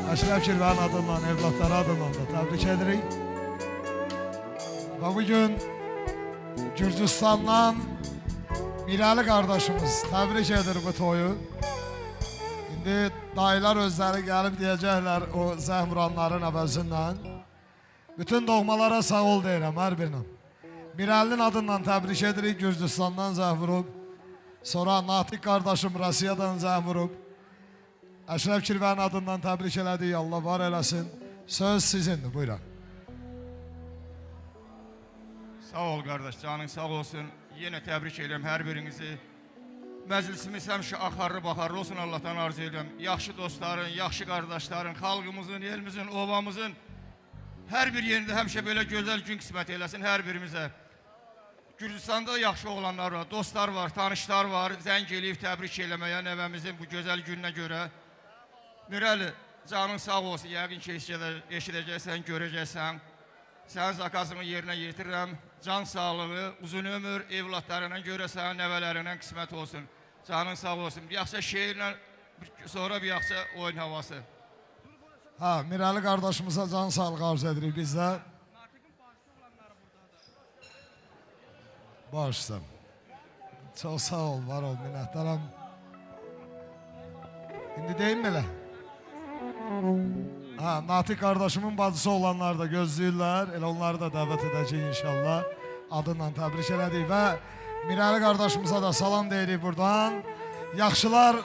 Əşrəf Kirvənin adından, evlatları adından da təbrik edirik. Və bugün Gürcüstandan Mirəli qardaşımız təbrik edir bu toyu. İndi dayılar özləri gəlib deyəcəklər o zəh vuranların əvəzindən. Bütün doğmalara sağ ol deyirəm hər birinə. Mirəlinin adından təbrik edirik, Gürcüstandan zəh vurub. Sonra Natiq qardaşım Rusiyadan zəh vurub. Əşrəf Kirvənin adından təbrik elədik, Allah var eləsin. Söz sizindir, buyurun. Sağ ol qardaş, canın sağ olsun. Yenə təbrik edirəm hər birinizi. Məclisimiz həmişə axarlı baxarlı olsun, Allah'tan arzu edirəm. Yaxşı dostların, yaxşı qardaşların, xalqımızın, elimizin, ovamızın hər bir yerində həmişə belə gözəl gün qismət eləsin hər birimizə. Gürcüstanda yaxşı oğlanlar var, dostlar var, tanışlar var. Zəng eləyib təbrik eləməyə nəvəmizin bu gözəl gününə görə. Mirəli, canın sağ olsun, yəqin ki eşidəcəksən, görəcəksən. Sənin zakazını yerinə yetirirəm. Can sağlığı, uzun ömür, evlatlarına görəsən, nəvələrindən qismət olsun. Canın sağ olsun. Bir yaxşı şeirlə, sonra bir yaxşı oyun havası. Ha, Mirəli qardaşımıza can sağlığı arzu edirik biz də. Başsın. Çox sağ ol, var ol, minnətdaram. İndi deyim belə. Ha, Natiq qardaşımın bacısı olanlar da gözləyirlər. Elə onları da dəvət edəcək inşallah. Adından təbrik elədik və Mirəli qardaşımıza da salam deyirik buradan. Yaxşılar.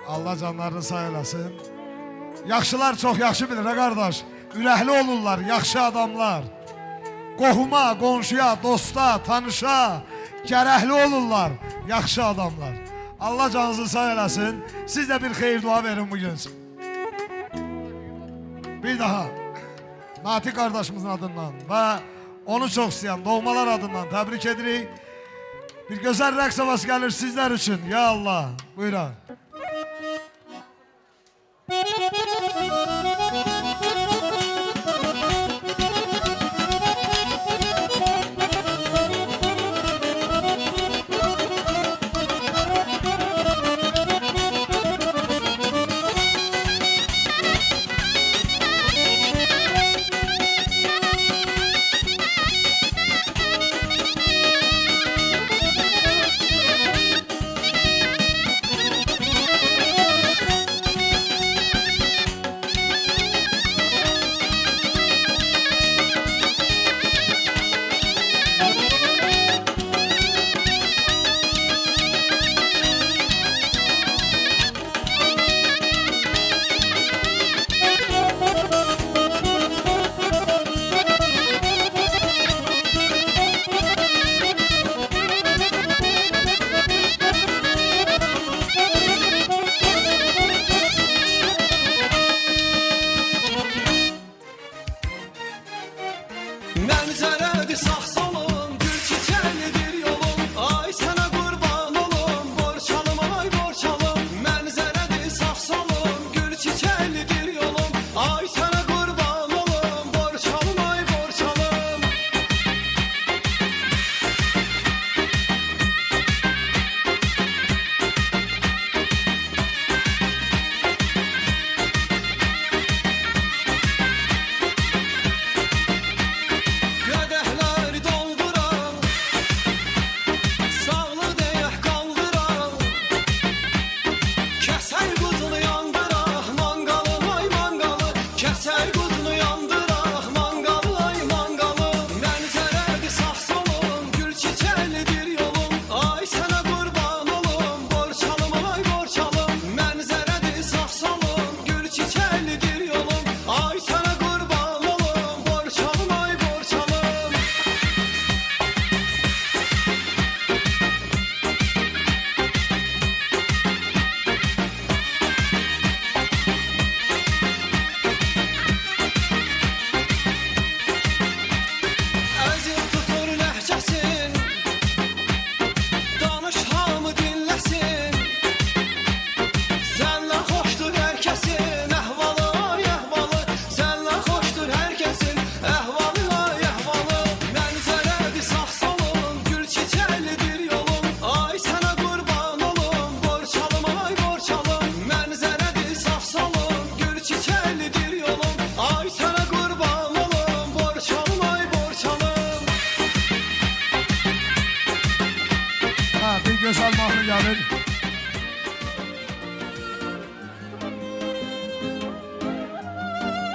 Allah canlarını sağ eləsin. Yaxşılar çox yaxşı bilir ha qardaş. Ürəkli olurlar, yaxşı adamlar. Qohuma, qonşuya, dosta, tanışa gərəkli olurlar, yaxşı adamlar. Allah canınızı sağ eləsin. Siz də bir xeyir dua verin bugün. Bir daha Natiq qardaşımızın adından və onu çox istəyən doğmalar adından təbrik edirik. Bir gözəl rəqs havası gəlir sizlər üçün. Ya Allah, buyurun.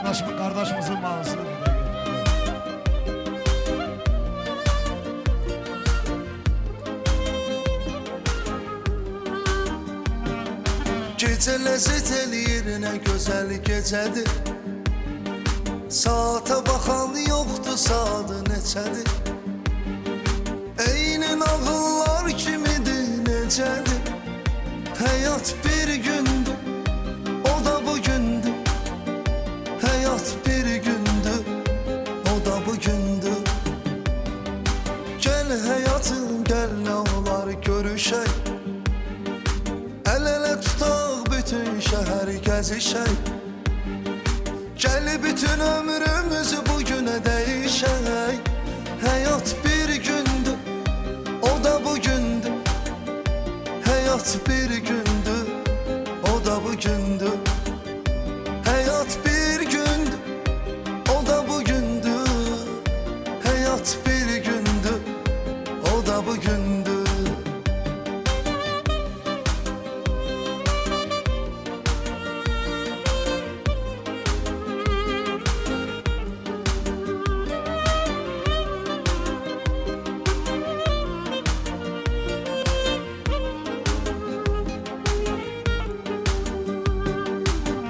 kardeşimizin mağazını bir de Gecə ləzzət eləyir, nə gözəl gecədir. Saata baxan yoxdur, saatı neçədir. Eyni nağıllar kimidir, necədir. Həyat bir gündür, o da bugündür. Həyat bir gündür, o da bugündür. Gəl həyatım, gəl nə olar görüşək. El-ele tutaq bütün şəhər gəzişək. Gəl bütün ömrümüzü bugünə dəyişək. Həyat bir gündür, o da bugündür. Həyat bir gündür, o da bugündür. Həyat bir gündür, o da bugündür. Həyat bir gündür, o da bugündür.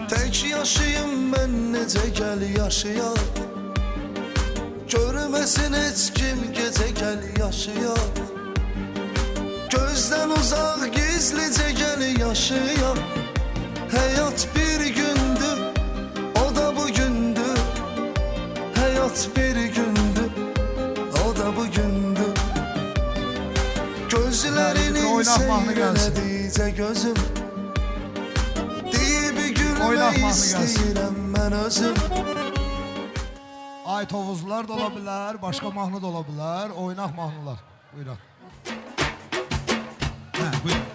Tək yaşayım mən necə gəl yaşayaq. Görməsin heç kim gecə gəl yaşayaq. Gözdən uzaq gizlicə gəl yaşayaq. Həyat bir gündür, o da bugündür. Həyat bir gündür, o da bugündür. Gözlərinin seyredəcə gözüm. Oynaq mahnı gəlsin. İstəyirəm mən özüm. Ay tovuzlar da ola bilər, başqa mahnı da ola bilər, oynaq mahnılar. Buyuraq. Buyurun.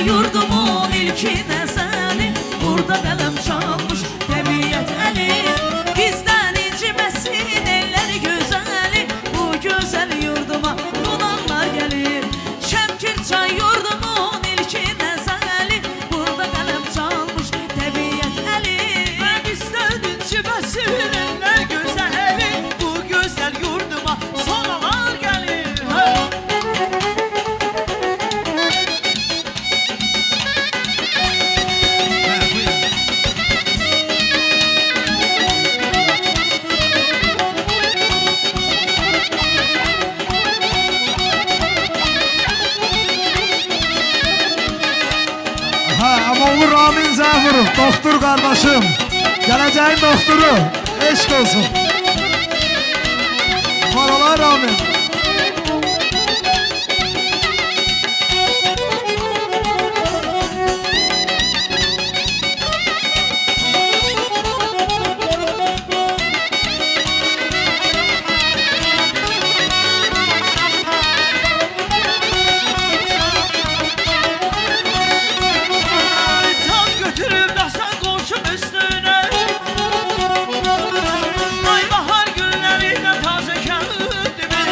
yurdumun ilki nəzəli Burada qələm çalmış təbiyyət əli Bizdən inciməsin eller gözəli Bu gözəl yurduma qonaqlar gəlir Şəmkirçay yurdumun ilki nəzəli Burada qələm çalmış təbiyyət əli Bizdən inciməsin eller gözəli Bu gözəl yurduma sonalar gəlir Əmoğlu Ramin Zəfurov, doktor qardaşım. Gələcəyin doktoru, eşq olsun. Paralar Ramin. Can götürüb daşsan qonşum üstünə Ay bahar günləri ilə tazə kəndimi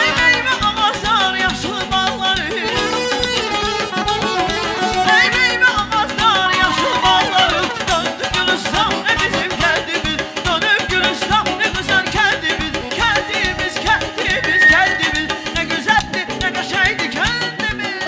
Ey meyvə ağaclar yaşıl bağları Ey meyvə ağaclar yaşıl bağları Döndü Gülüstan ne bizim kəndimiz Dönüb Gülüstan ne güzel kəndimiz Kəndimiz, kəndimiz, kəndimiz Ne güzeldi, ne qəşəngdi kəndimiz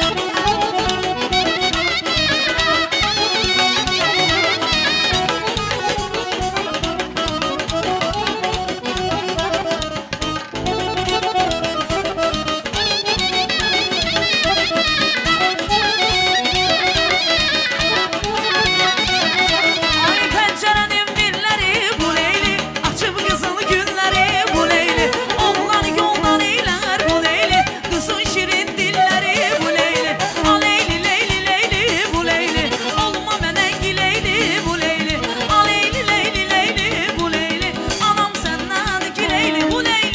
Ay pəncərənin birləri bu leyli Açıb qızıl günləri bu leyli Oğlan yoldan eylər bu leyli Qızın şirin dilləri bu leyli A leyli leyli leyli bu leyli Olma mənə gileyli bu leyli A leyli leyli leyli bu leyli Anam səndən gileyli bu leyli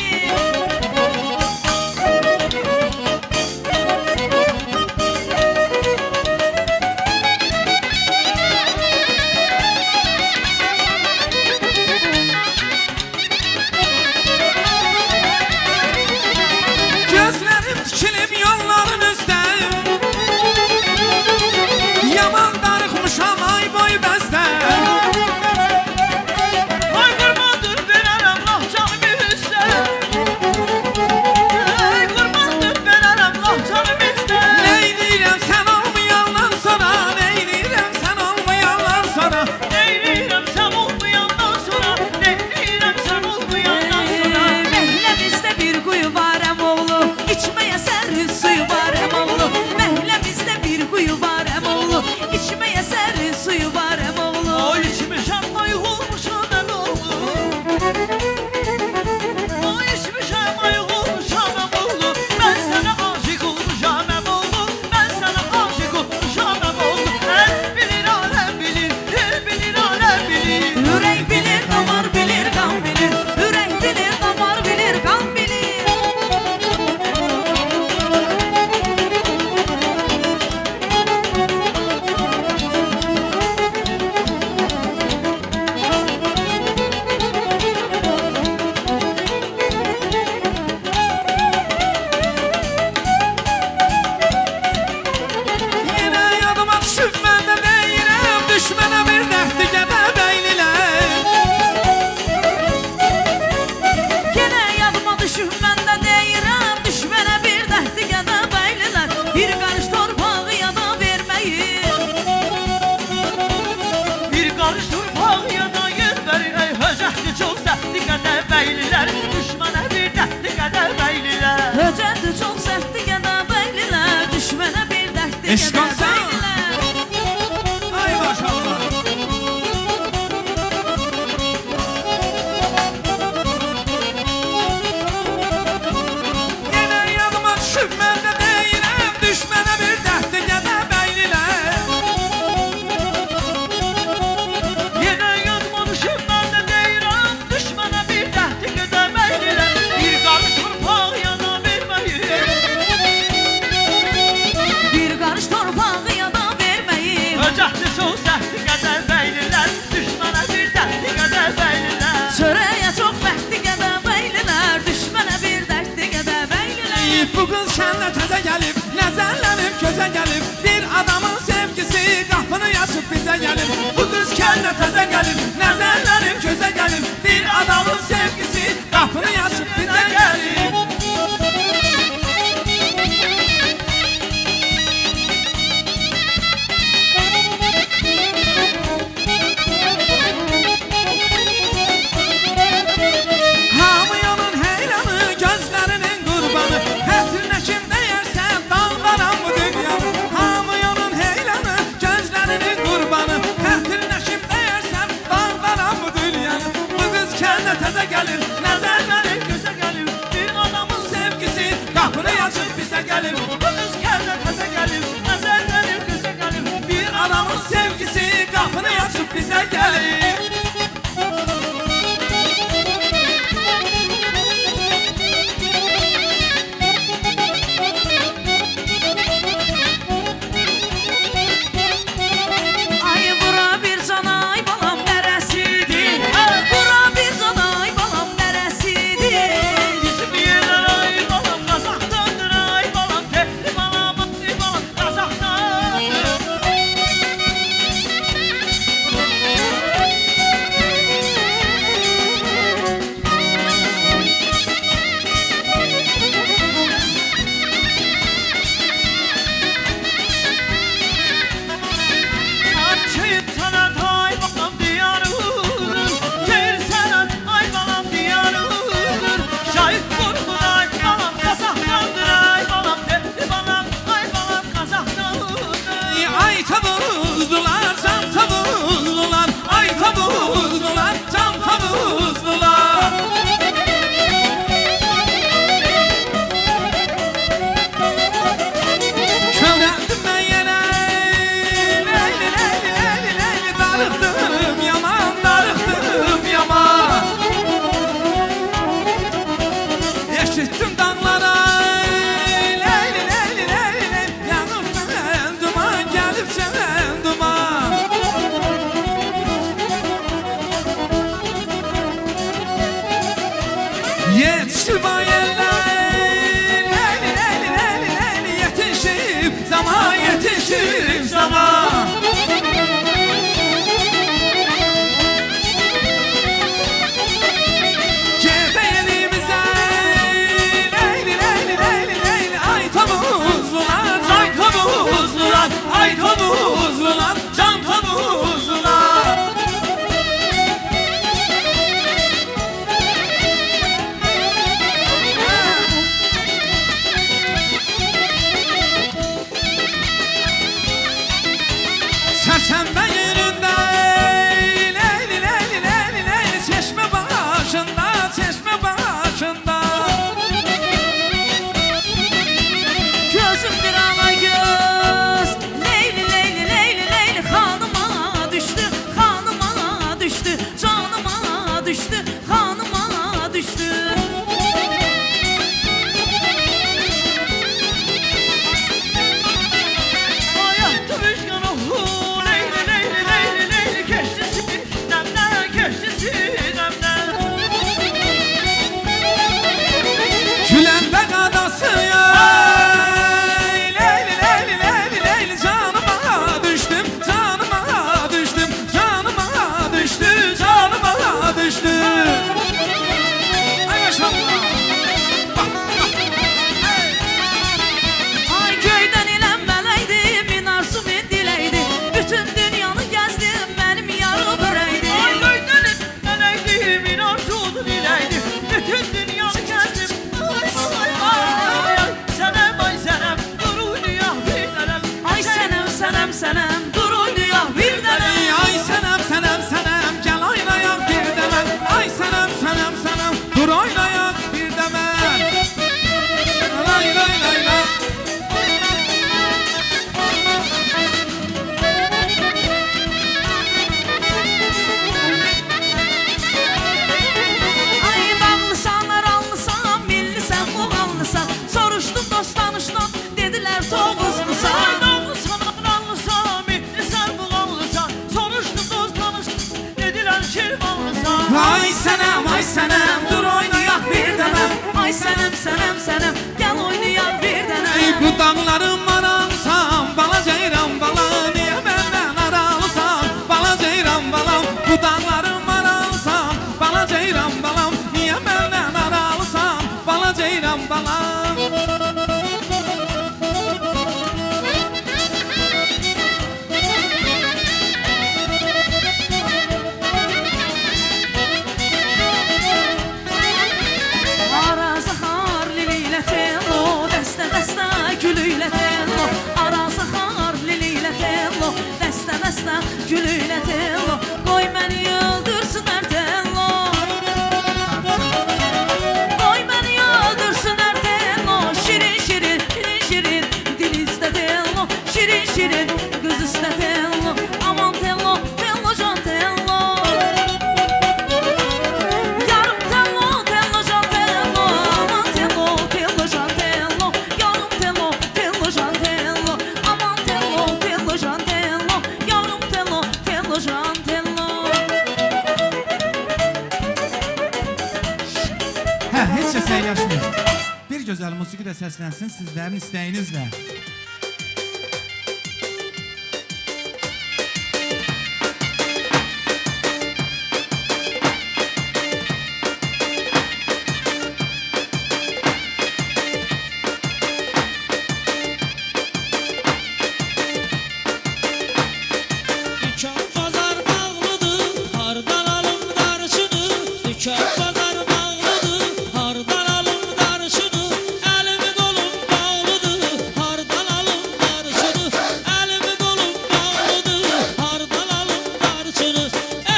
Gözlerim dikilib yolların üstə Yaman darıxmışam ay boy bəstə Ay qurbandır verərəm lah canımı üstə Ay qurbandır verərəm lah canımı üstə Neyləyirəm sən olmayandan sonra Neyləyirəm sən olmayandan sonra Neyləyirəm sən olmayandan sonra Neyləyirəm sən olmayandan sonra Məhləmizdə bir quyu var əmoğlu İçməyə sərri suyu var əmoğlu Məhləmizdə bir quyu var əmoğlu İçməyə sərri suyu var əmoğlu Ay içmişəm ay olmuşam mən oğlu Ay içmişəm ay olmuşam mən oğlu Ben sənə aşık olmuşam mən oğlu Ben sənə aşık olmuşam mən oğlu El bilir alem bilir El bilir alem bilir Ürək bilir, damar bilir, qan bilir Ürək bilir, damar bilir, qan bilir Yenə yadıma düşüb mən də deyirəm Düşmənə bir dəhtə gədə bəylilər Yenə yadıma düşüb mən də deyirəm Düşmənə bir dəhdi gədə bəylilər Bir qarış torpağı yada verməyin Bir qarış torpaq yana yer verir Ey höcəhdi çox səhti qədə bəylilər Düşmənə bir dəhti qədə bəylilər Höcədi çox səhti gədə bəylilər Düşmənə bir dəhdi Eşq gədə olsun. bəylilər Ay maşallah Yenə yadıma düşüb mən də deyirəm Düşmənə bir dəhtə gədə bəylilər Yenə yadıma düşüb mən də deyirəm Düşmənə bir dəhti qədə bizə gəlir. Bu qız kəndə təzə gəlir, nəzərlərim gözə gəlir. Bir adamın sevgisi qapını açıb bizə gəlir. Hamıyonun heyranı, gözlərinin qurbanı. Hətirinə kim deyərsən, dağlaram bu dünyanı. Hamıyonun heyranı, gözlərinin qurbanı. Hətirinə kim deyərsən, dağlaram bu dünyanı. Bu qız kəndə təzə gəlir, nəzərləri gözə gəlir. Bir adamın sevgisi qapını açıb bizə gəlir. Bu qız kəndə təzə gəlir, nəzərləri gözə gəlir. Bir adamın sevgisi qapını açıb bizə gəlir. Ay bura bir can ay balam nərəsidir. Bura bir can ay balam nərəsidir. Bizim yerler ay balam Qazaxdandır ay balam. Tehli balam ay balam Qazaxdandır. Açıyım sana ay balam diyarıdır. Gel sana ay balam diyarıdır. Şahit vurgun ay balam Qazaxdandır ay balam. Tehli balam ay balam Qazaxdandır. Ay tavuzlular, can tavuzlular. Ay tavuzlular, can tavuzlular. Kövrəldim mən yenə. Leyli, leyli, leyli, leyli. Darıxdım yaman, darıxdım yaman. Eşitdim dağlara. Leyli, leyli, leyli, leyli. Yanıb mən duman, gəlib çəmən duman. Yetişib ayellər. Leyli, leyli, leyli, leyli. Yetişib zaman, yetişib zaman. Gevdə elimizə. Leyli, leyli, leyli, leyli. Ay tavuzlular, ay tavuzlular. Ay tavuzlular, can tavuzlular. Çərşənbə yerində. Leyli, leyli, leyli, leyli. Çeşmə başında, çeşmə başında. Gözüm bir ala göz. Leyli leyli leyli leyli xanıma düşdü, xanıma düşdü, canıma düşdü, xanıma düşdü. Hayatı rüzgar ohu. Leyli leyli leyli leyli. Keçdisi nəmdən, keçdisi nəmdən. Güləndə qadası ya. Leyli, leyli, leyli, leyli. Canıma düşdüm, canıma düşdüm, canıma düşdü, canıma düşdü. Ay maşallah. Bak, bak. Hey. Ay göydən ilən mələkdi, min arzu min diləkdi. Bütün dünyanı gəzdim, mənim yarım ürəkdi. Ay göydən mələkdi, min arzudur iləkdi. Bütün dünyanı gəzdim. Ay, ay, ay, ay. Sənəm, ay sənəm, dur oynayaq bir dənəm. Ay sənəm, sənəm, sənəm, dur oynayaq bir dənə. Ay sənəm, sənəm, sənəm, gəl oynayaq bir dəmən. Ay sənəm, sənəm, sənəm, dur oynayaq bir dəmən. Lay, lay, lay, lay. Ay bağlısanlar allısan, millisən, muğallısan. Soruşdum dost tanışdan, dedilər toğuzlusan. Ay dağlısan, analısan, mitlisən, buğallısan. Soruşdum dost tanışdım, dedilər şirvanlısan. Ay sənəm, ay sənəm, dur oynayaq bir dəmən. Ay sənəm, sənəm, sənəm, gəl oynayaq bir dənə. Bu dağların maransan, bala ceyran bala. Niyə məndən aralsan? Dudaqlarım aralsan, bala ceyran balam. Niyə məndən aralsan, bala ceyran balam? Arazı xar lililə tello, dəstə dəstə gülülə tello. Arazı xar lililə tello, dəstə dəstə gülülə tello. Qoy məni öldürsünlər tello. Qoy məni öldürsünlər tello. Şirin şirin, şirin şirin, dilinizdə tello. Şirin şirin, qız üstə tello. Aman tello, tello can tello. Yarım tello, tello can tello. Aman tello, tello can tello. Yarım tello, tello can tello. Aman tello, tello can tello. Yarım tello, tello can tello. Hə, heç kəs əyləşmir. Bir gözəl musiqi də səslənsin sizlərin istəyinizlə. Dükan bazar bağlıdır, hardan alım darçını. Dükan bazar bağlıdır, hardan alım darçını. Elimi kolum bağlıdır, hardan alım darçını. Elimi kolum bağlıdır, hardan alım darçını.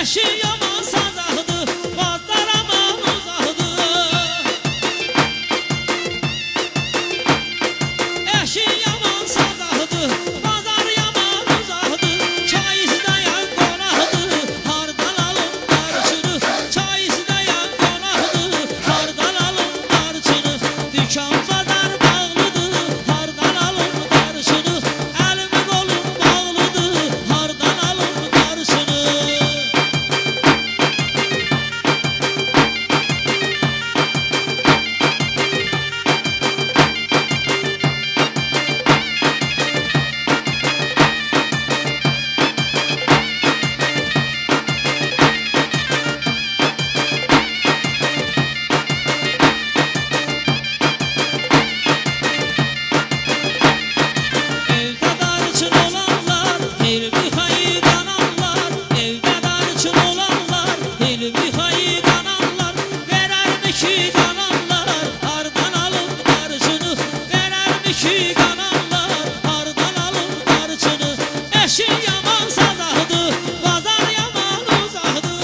Eşi yaman sazahdır, bazar aman uzahdır. Eşi yaman sazahdır, bazar yaman uzahdır. Çay isteyen qonaqdır, hardan alım darçını. Çay isteyen qonaqdır, hardan alım darçını. Dükan bazar bağlıdır, hardan alım darçını. Elimi kolum bağlıdır, hardan alım darçını. Evdə darçın olanlar, elmi xaydan anlar. Evdə darçın olanlar, elmi xaydan anlar. Verərmi ki qananlar, hardan alım darçını. Verərmi ki qananlar, hardan alım darçını. Eşin yaman sazahdır, bazar yaman uzaqdır.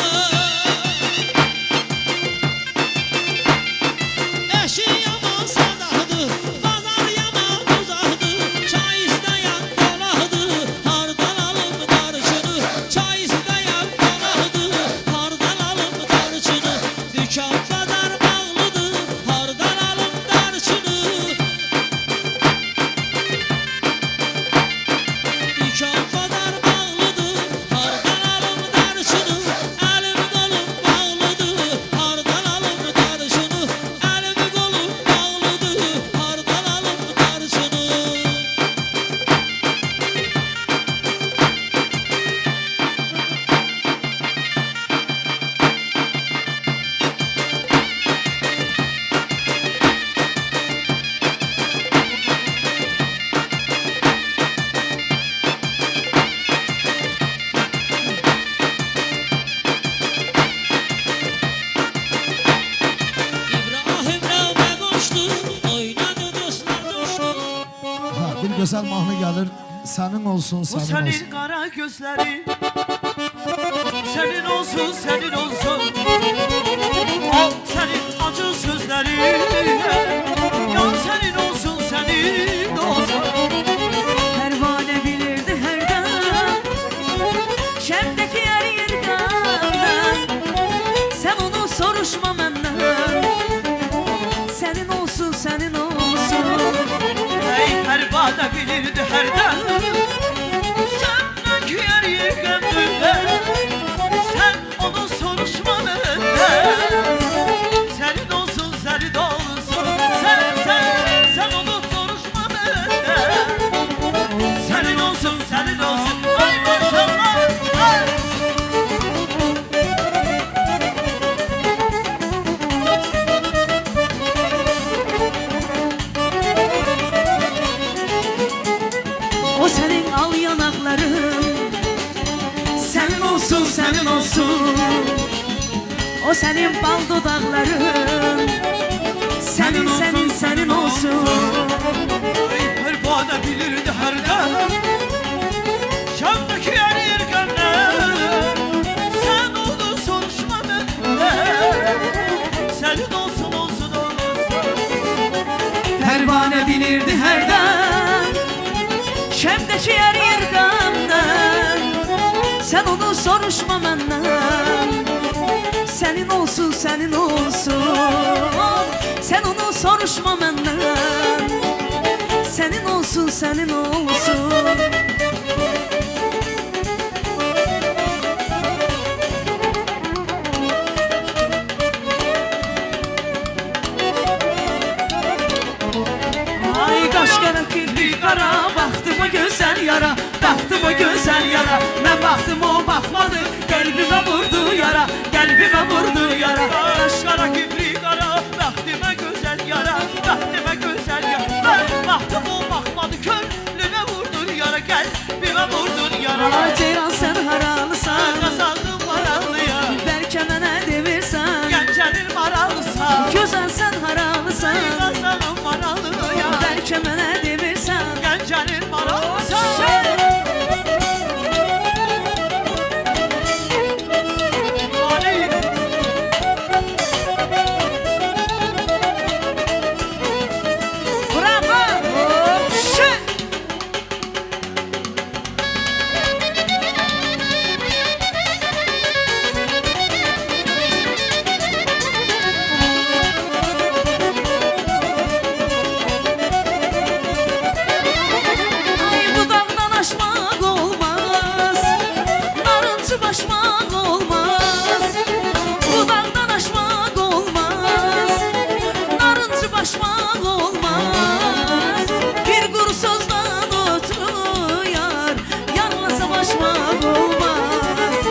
Eşi yaman sazahdır, bazar yaman uzaqdır. Çay isteyen qonaqdır, hardan alım darçını. Çay isteyen qonaqdır, hardan alım darçını. Dükan bazar bağlıdır, hardan alım darçını. Dükan bazar bağlıdır, hardan alım darçını. Elimi kolum bağlıdır, hardan alım darçını. Elimi kolum bağlıdır, hardan alım darçını. İbrahim Rəvbə qoşdu, oynadı dostlar coşdu. Ha, bir gözəl mahnı gəlir. Sənin olsun, Bu sənin olsun. senin kara gözlerin, senin olsun, senin olsun. O senin acı sözlerin, ya senin olsun, senin olsun. Pervane bilirdi herden, şemdeki yer yerden. Sen onu soruşma menden, senin olsun, senin olsun. Ey pervane bilirdi herden, senden yer yerden. Sen onu soruşma benden, senin olsun, senin olsun. Sen onu soruşma benden, senin olsun, senin olsun. Ay maşallah, ay. olsun, senin olsun. O senin bal dudakların, senin olsun. Pervane bilirdi herden Şam'daki yer yergenler Sen onu soruşma benden Senin olsun olsun olsun Pervane bilirdi herden, Şem'deki yer yergamdan. Sen onu soruşma benden. Senin olsun, senin olsun. Sen onu soruşma benden. Senin olsun, senin olsun. Ay kaş kara kirli kara, baktıma güzel yara, baktıma güzel yara. Ben baktım o bakmadı, kalbime vurdu yara, kalbime vurdu yara. Kaş kara kibri kara Bahtime güzel yara Bahtime güzel yara Ben baktım o bakmadı Gönlüme vurdun yara Kalbime vurdun yara Ay ceyran sen haralısan, Kasaldım maralıya belki mənə devirsən. Gencenin maralısa Gözəl sen haralısan, Kasalım maralıya belki mənə devirsən. Gencenin maralısa Ali Bravo! Şe! Ay bu dağdan aşmak olmaz, narıncı başmak olmaz. Bu dağdan aşmak olmaz, narıncı başmak olmaz. Bir kuru sözden ötürü yar, yanla savaşmak olmaz.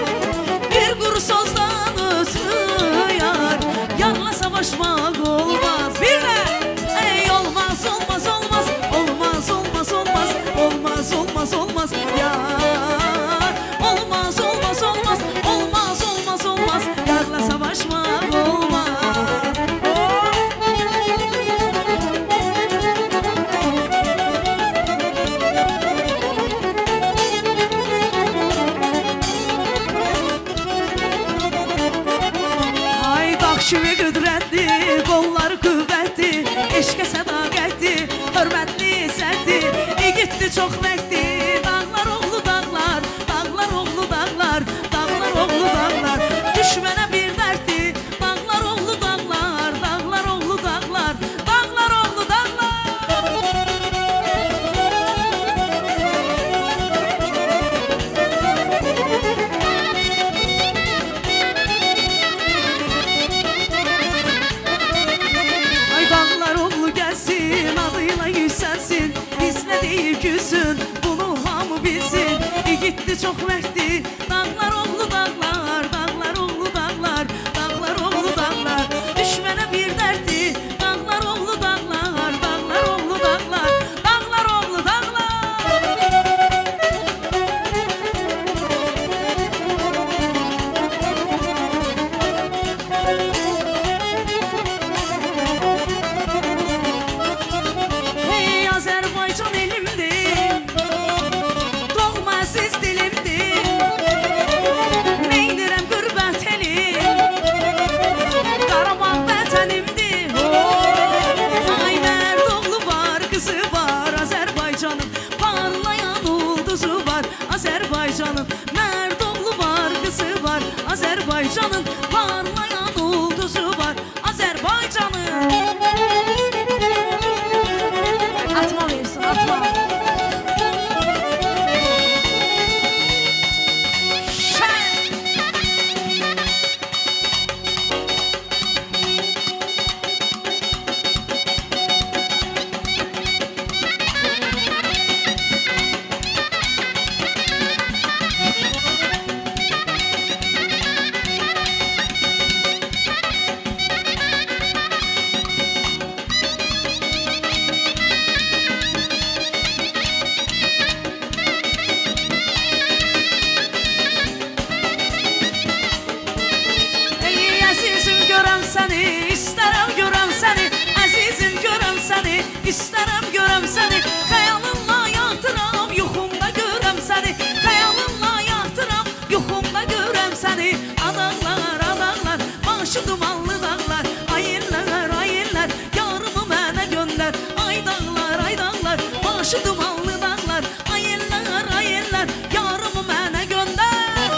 Bir kuru sözden ötürü yar, yanla savaşmak olmaz. Bir de ey olmaz olmaz olmaz, olmaz olmaz olmaz, olmaz olmaz olmaz yar. Olmaz olmaz olmaz, olmaz olmaz olmaz, yarla savaşmak olmaz. Ay bakşığı qüdrətli, qolları qüvvətli, eşqə sədaqətli, hörmətli izzətli, igidli çox məqdi. Dağlar oğlu dağlar, dağlar oğlu dağlar, dağlar oğlu dağlar, düşmənə bir dərdli. Dağlar oğlu dağlar, dağlar oğlu dağlar, dağlar oğlu dağlar. Ay dağlar oğlu gelsin, adıyla yüksəlsin, bizlə deyil gülsün, bunu hamı bilsin. İgidli çox məqdi, dağlar oğlu dağlar, dağlar oğlu dağlar, dağlar oğlu dağlar, düşmənə bir dərdli. Dağlar oğlu dağlar, dağlar oğlu dağlar, dağlar oğlu dağlar. Hey Azərbaycan elimdir, doğma əziz dilimdir. Neydirəm qürbət elim, Qarabağ vətənimdir. Ay mərd oğlu var, qızı var, Azərbaycanın parlayan ulduzu var. Azərbaycanın mərd oğlu var, qızı var, Azərbaycanın parlayan ulduzu var. Azərbaycanın atma versin, atma. Şen! səni, istərəm görəm səni, əzizim görəm səni, istərəm görəm səni, xəyalınla yatıram, yuxumda görəm səni, xəyalınla yatıram, yuxumda görəm səni. Adaqlar, adaqlar, başı dumanlı dağlar, ay illər, yarımı mənə göndər. Ay dağlar, başı dumanlı dağlar, ay illər, yarımı mənə göndər.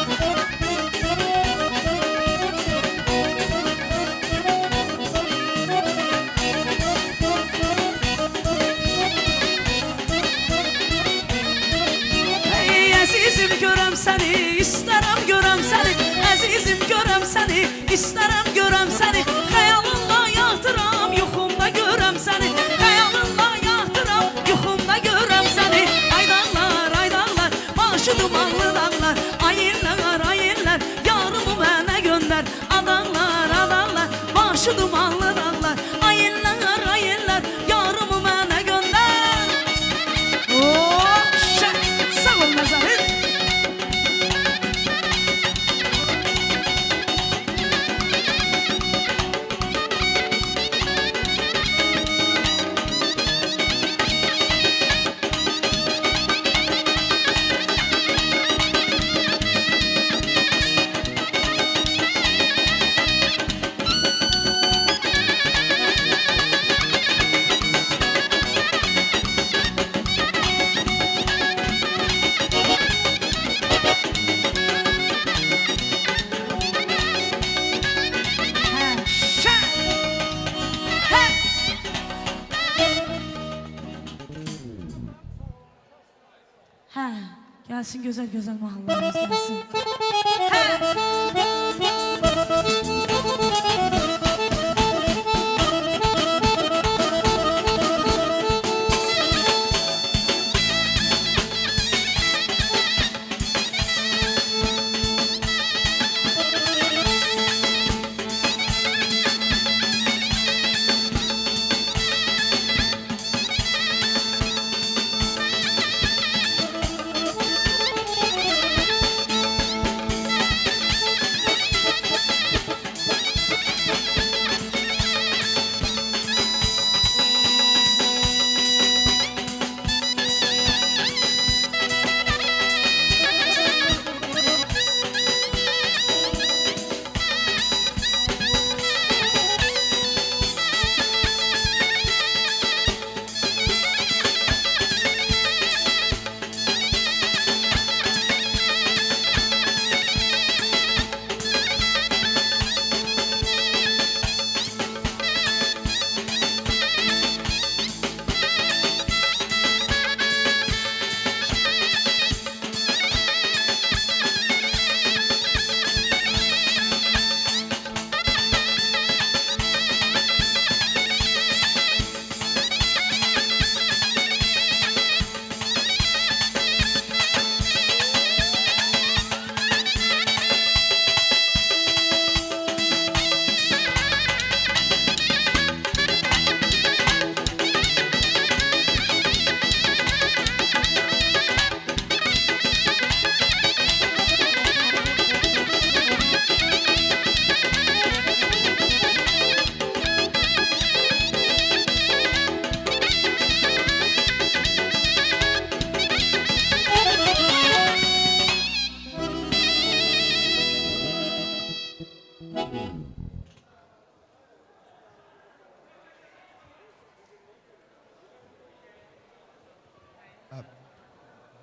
Ey əzizim görəm səni, istərəm görəm səni, əzizim görəm səni, istərəm görəm səni, xəyalınla yatıram, yuxumda görəm səni, xəyalınla yatıram, yuxumda görəm səni. Ay dağlar, başı dumanlı dağlar, ay illər, yarımı mənə göndər. Adaqlar, başı dumanlı dağlar, ay illər, yarımı mənə göndər. Sağ ol Məzahir. Gelsin güzel güzel mahallelerimiz gelsin.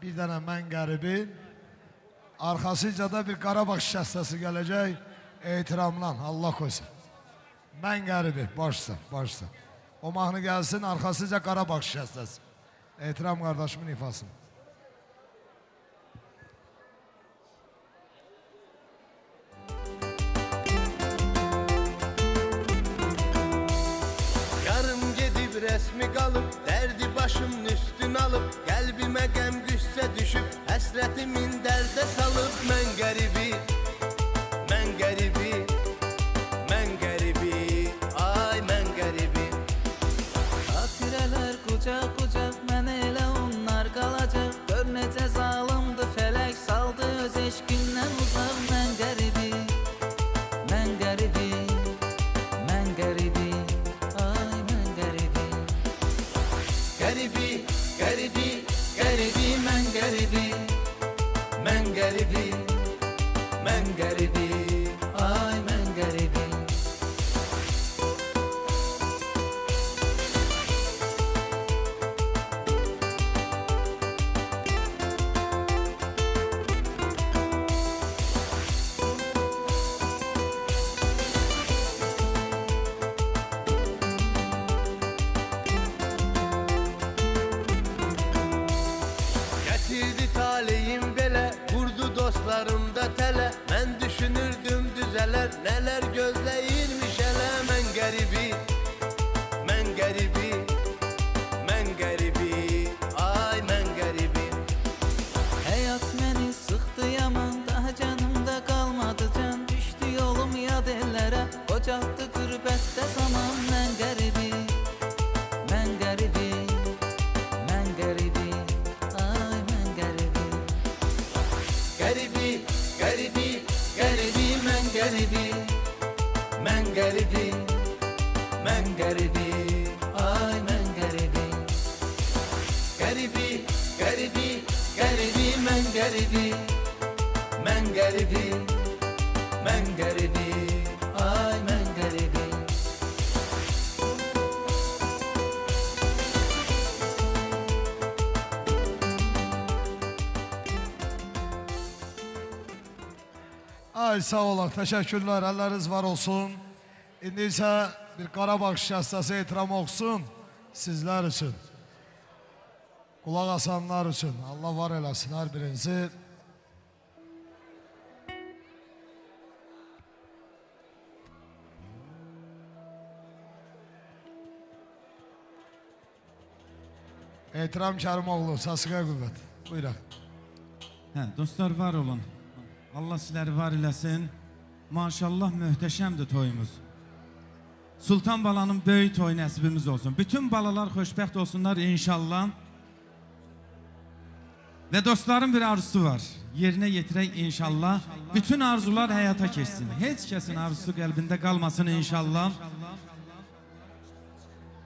Bir dənə mən qəribi, arxasıca da bir Qarabağ şəstəsi gələcək, ehtiramlan, Allah qoysun. Mən qəribi, başsa. O mahnı gəlsin, arxasıca Qarabağ şəstəsi. Ehtiram qardaşımın ifasını. Yarım gedib rəsmi qalıb, dərdi başımın üstün alıb, qəlbimə qəm qüssə düşüb, həsrətimin dərdə salıb. Mən qəribi, mən qəribi, mən qəribi, ay mən qəribi. Xatirələr qucaq-qucaq, mən elə onlar qalacaq. Gör necə zalımdı fələk, saldı öz eşqindən uzaq. Mən qəribi, mən qəribi, mən mən qəribi, ay mən qəribi. Getirdi taleyim belə, vurdu dostlarımda tələ. Mən düşünürdüm düzələr, nələr gözləyirmiş hələ. Mən qəribi, mən qəribi, mən qəribi, ay mən qəribi. Həyat məni sıxdı yaman, daha canımda qalmadı can. Düşdü yolum yad ellərə, qocaltdı qürbətdə zaman. Mən qəribi, mən qəribi, mən qəribi, ay mən qəribi. Qəribi, qəribi, qəribi, mən qəribi, mən qəribi, mən qəribi, ay mən qəribi. Qəribi, qəribi, qəribi, mən qəribi, mən qəribi, mən qəribi, ay mən qəribi. Ay sağ olun, teşekkürler, elleriniz var olsun. İndi ise bir Qarabağ şahsası etiram olsun sizler için. Kulak asanlar için. Allah var eləsin her birinizi. Etiram Kərimoğlu, səsinə qüvvət. Buyurun. Hə, dostlar var olun. Allah sizləri var eləsin. Maşallah möhtəşəmdir toyumuz. Sultan balanın böyük toy nəsibimiz olsun. Bütün balalar xoşbəxt olsunlar inşallah. Və dostların bir arzusu var. Yerinə yetirək inşallah. Bütün arzular həyata keçsin. Heç kəsin arzusu qəlbində qalmasın inşallah.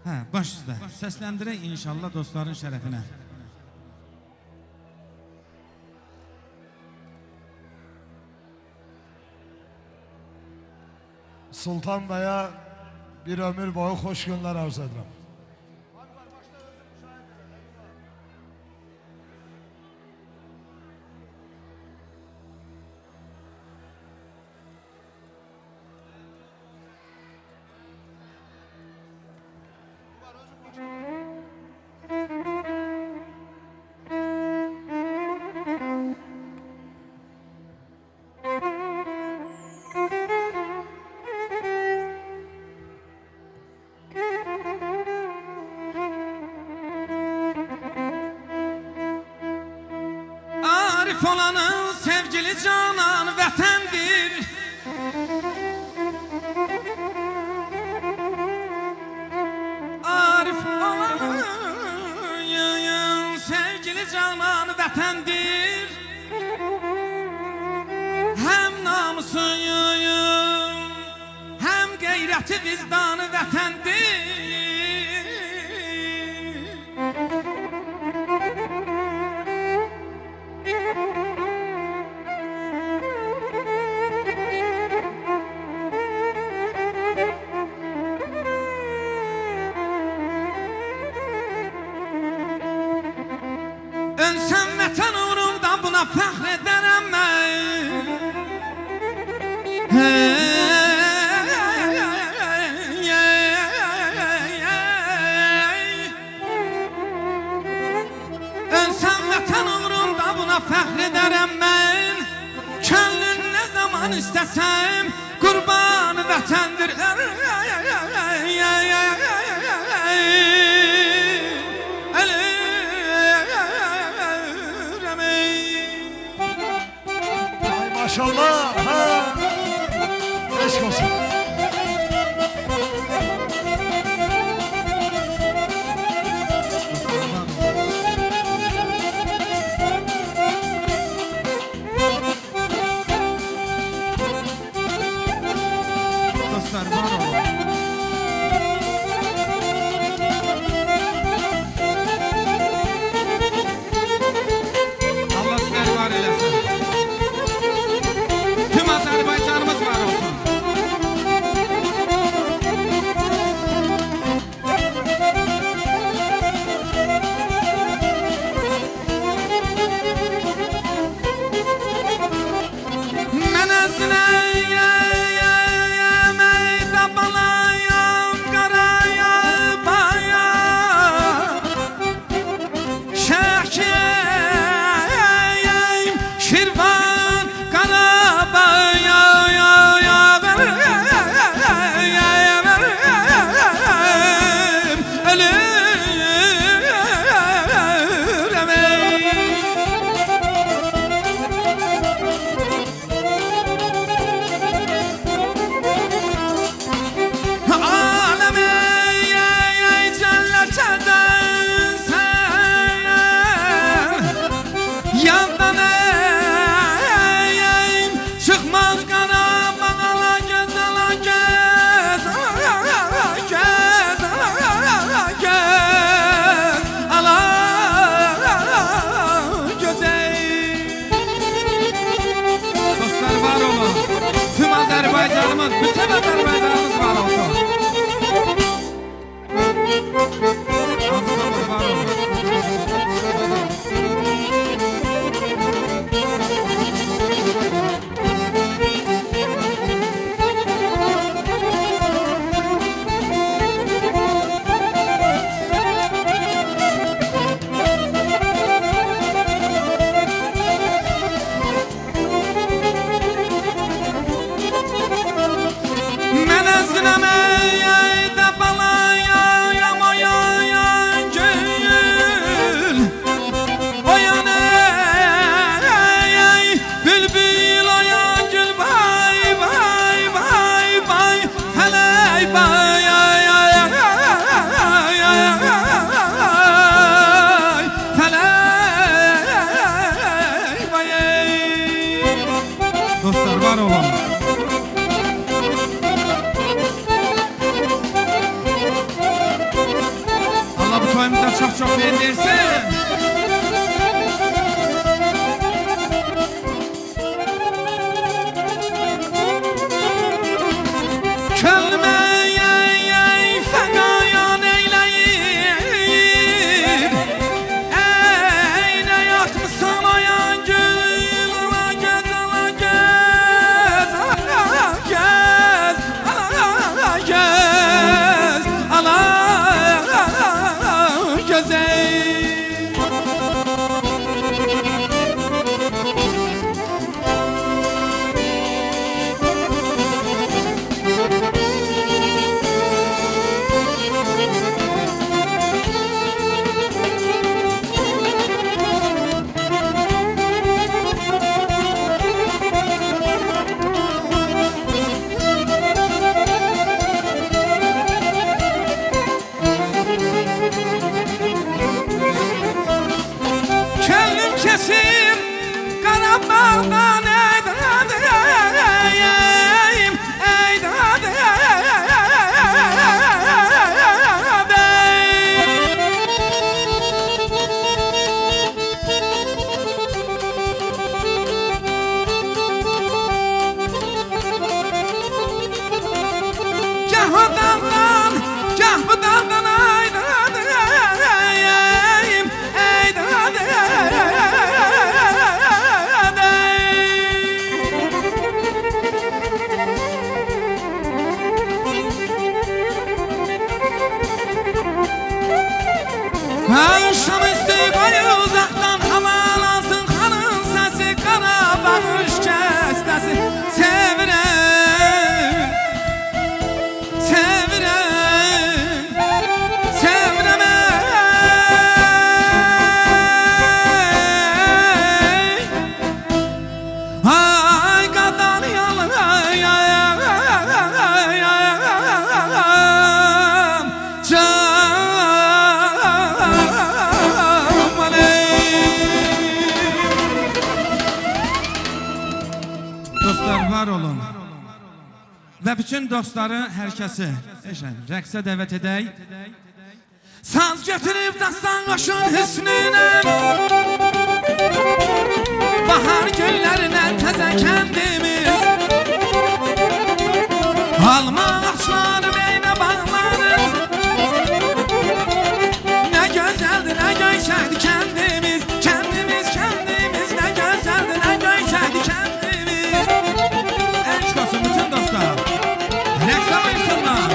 Hə, baş üstə. Səsləndirək inşallah dostların şərəfinə. Sultan Bey'e bir ömür boyu hoş günler arz ederim. Arif olanın sevgili canan vətəndir. Arif olanın sevgili canan vətəndir. Həm namusu, həm qeyrəti vicdanı vətəndir. Ölsəm vətən uğrunda buna fəxr edərəm mən. Ölsəm vətən uğrunda buna fəxr edərəm mən. Könlün nə zaman istəsəm qurban vətəndir. Maşallah. Ha. Eşk olsun. Dostlar var olun. Allah sizləri var eləsin. olun. Allah bu toyumuza çok çok versin. Akşamüstü koyu uzaktan havalansın kanın sesi, kana bakış kestesi. Sevirem, sevirem, sevirem ay kadar yalan dostlar var olun ve bütün dostları herkesi rəqsə dəvət edək. Saz götürüb dastan qoşun hüsnünə, bahar güllərinə təzə kəndimiz, alma ağaçları beynə bağları, nə gözəldir, nə göysəkdir kəndimiz, kəndimiz, kəndimiz, nə gözəldir, nə göysəkdir kəndimiz. Eşq olsun bütün dostlar, rəqsə buyursunlar.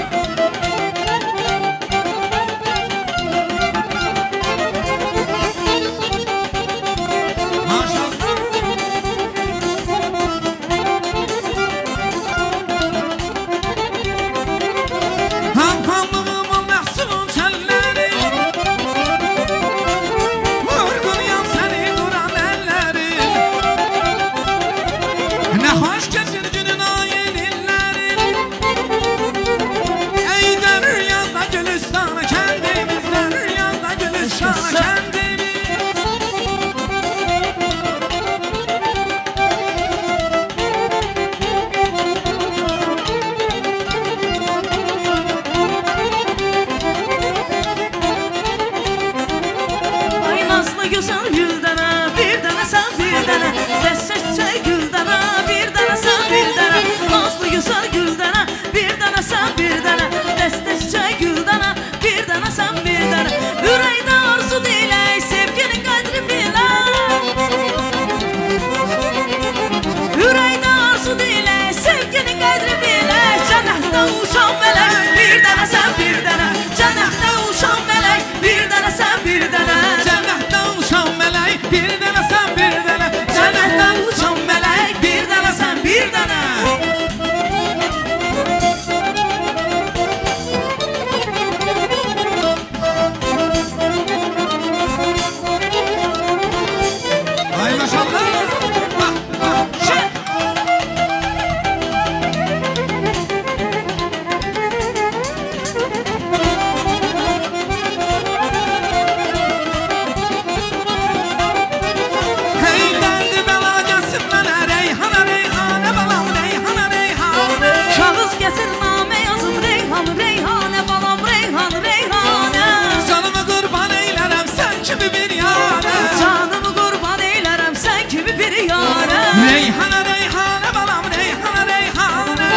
xətirnamə yazım Reyhan, Reyhanə balam Reyhan, Reyhanə Canımı qurban eylərəm sən kimi bir yarə Canımı qurban eylərəm sən kimi bir yarə Reyhanə, Reyhanə balam Reyhanə, Reyhanə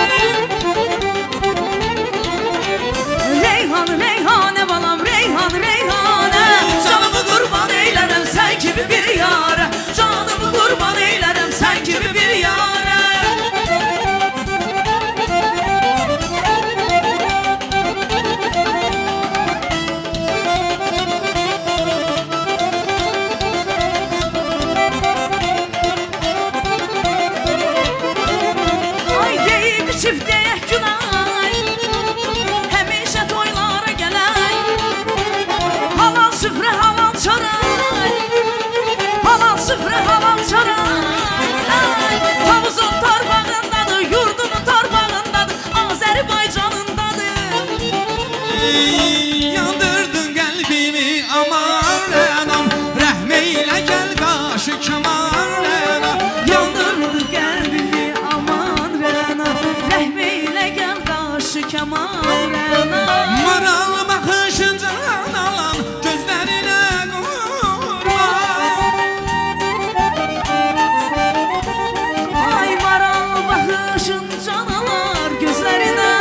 Reyhan, Reyhanə balam Reyhan, Reyhanə Canımı qurban eylərəm sən kimi bir yarə Canımı qurban eylərəm sən kimi bir yarə Ay deyib çiftəyək günay Həmişə toylara gələk Halal süfrə, halal çaray Halal süfrə, halal çaray Tavuzun torpağındadır, yurdumun torpağındadır Azərbaycanındadır Yandırdın qəlbimi aman rənam Rəhm eylə gəl qaşı kaman rənam Yandırdı qəlbimi aman rəna Rəhm eylə gəl qarşı kaman rəna Maral baxışıncan alan gözlərinə qurban Ay maral baxışın canalar gözlərinə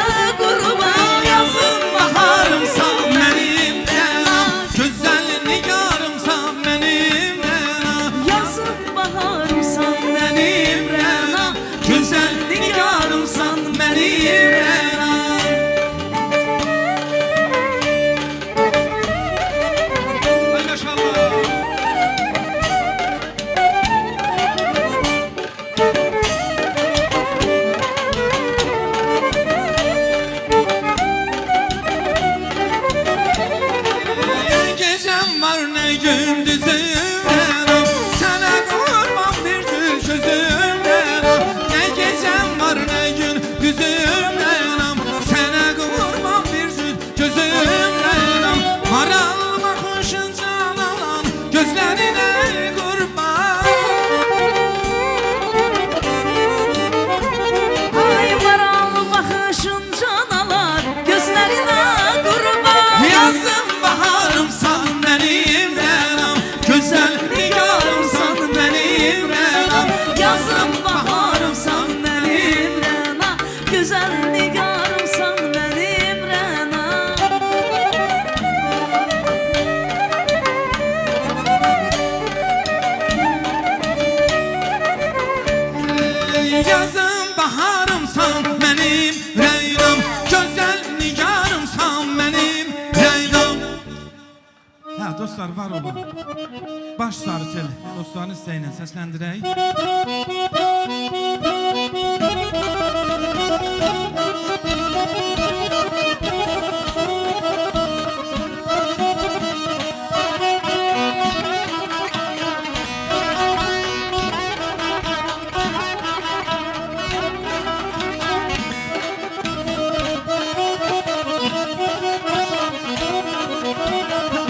qurban Yazın baharımsan mənim rənam Gözəl nigarımsan mənim rənam Yazın baharımsan mənim rəna Gözəl nigarımsan mənim rənam Ay maşallah Gecem var ne gündüzüm rənam Sənə qurban bir gül gözüm rənam Ne gecem var ne gündüzüm rənam Sənə qurban bir gül gözüm rənam Maral baxışın can alan gözlərinə qurban Ay maral baxışın canalar gözlərinə qurban Yazın baharımsan mənim rənam Gözəl nigarımsan mənim rənam Yazın baharımsan mənim rəna Gözəl nigarımsan mənim rəna Yazın baharımsan mənim rəynam Gözəl nigarımsan mənim rəynam Hə dostlar var olun Baş sarı tel dostların istəyinə səsləndirək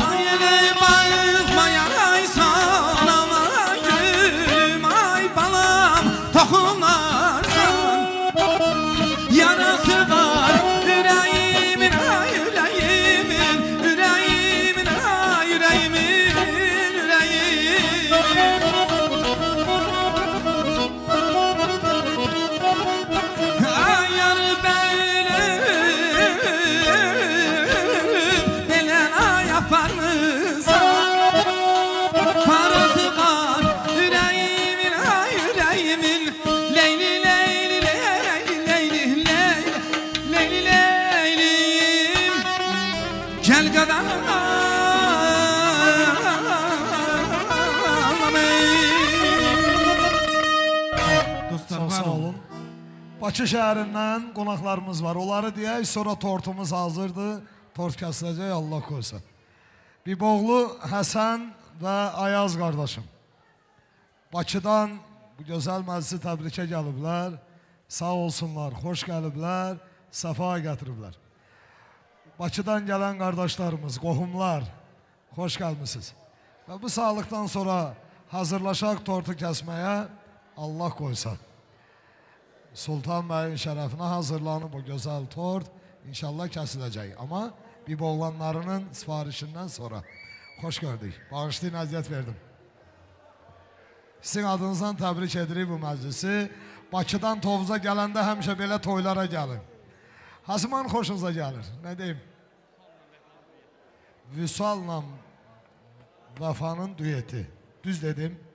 Ay elə bayılmayaysan Ama gülüm ay balam toxunarsan Yarası var yüreğimin ay yüreğimin Yüreğimin ay yüreğimin yüreğimin Ay yar belə ay yaparmısan Parası var yüreğimin ay yüreğimin Leyli leyli leyli leyli leyli Leyli leylim Gel kadar Dostlar Çox var sağ olun olun. Bakı şəhərindən qonaqlarımız var. Onları deyək, sonra tortumuz hazırdır. Tort kəsiləcək, Allah qoysun. Biboğlu Həsən və Ayaz qardaşım. Bakıdan bu gözəl məclisi təbrikə gəliblər. Sağ olsunlar, xoş gəliblər, səfa gətiriblər. Bakıdan gələn qardaşlarımız, qohumlar, xoş gəlmisiniz. Və bu sağlıqdan sonra hazırlaşaq tortu kəsməyə, Allah qoysa. Sultan Bey'in şərəfinə hazırlanıb o gözəl tort inşallah kəsiləcək. Amma bir oğlanlarının sifarişindən sonra. Xoş gördük. Bağışlayın, əziyyət verdim. Sizin adınızdan təbrik edirik bu məclisi. Bakıdan Tovuza gələndə həmişə belə toylara gəlin. Hasıman xoşunuza gəlir, nə deyim? Vüsal'la Vəfanın düeti. Düz dedim.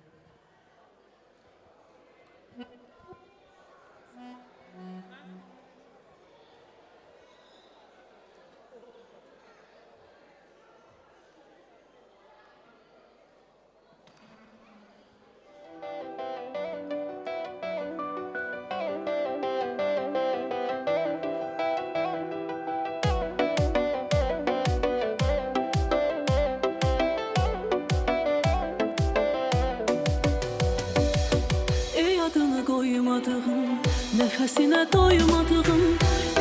Nefesine doymadığım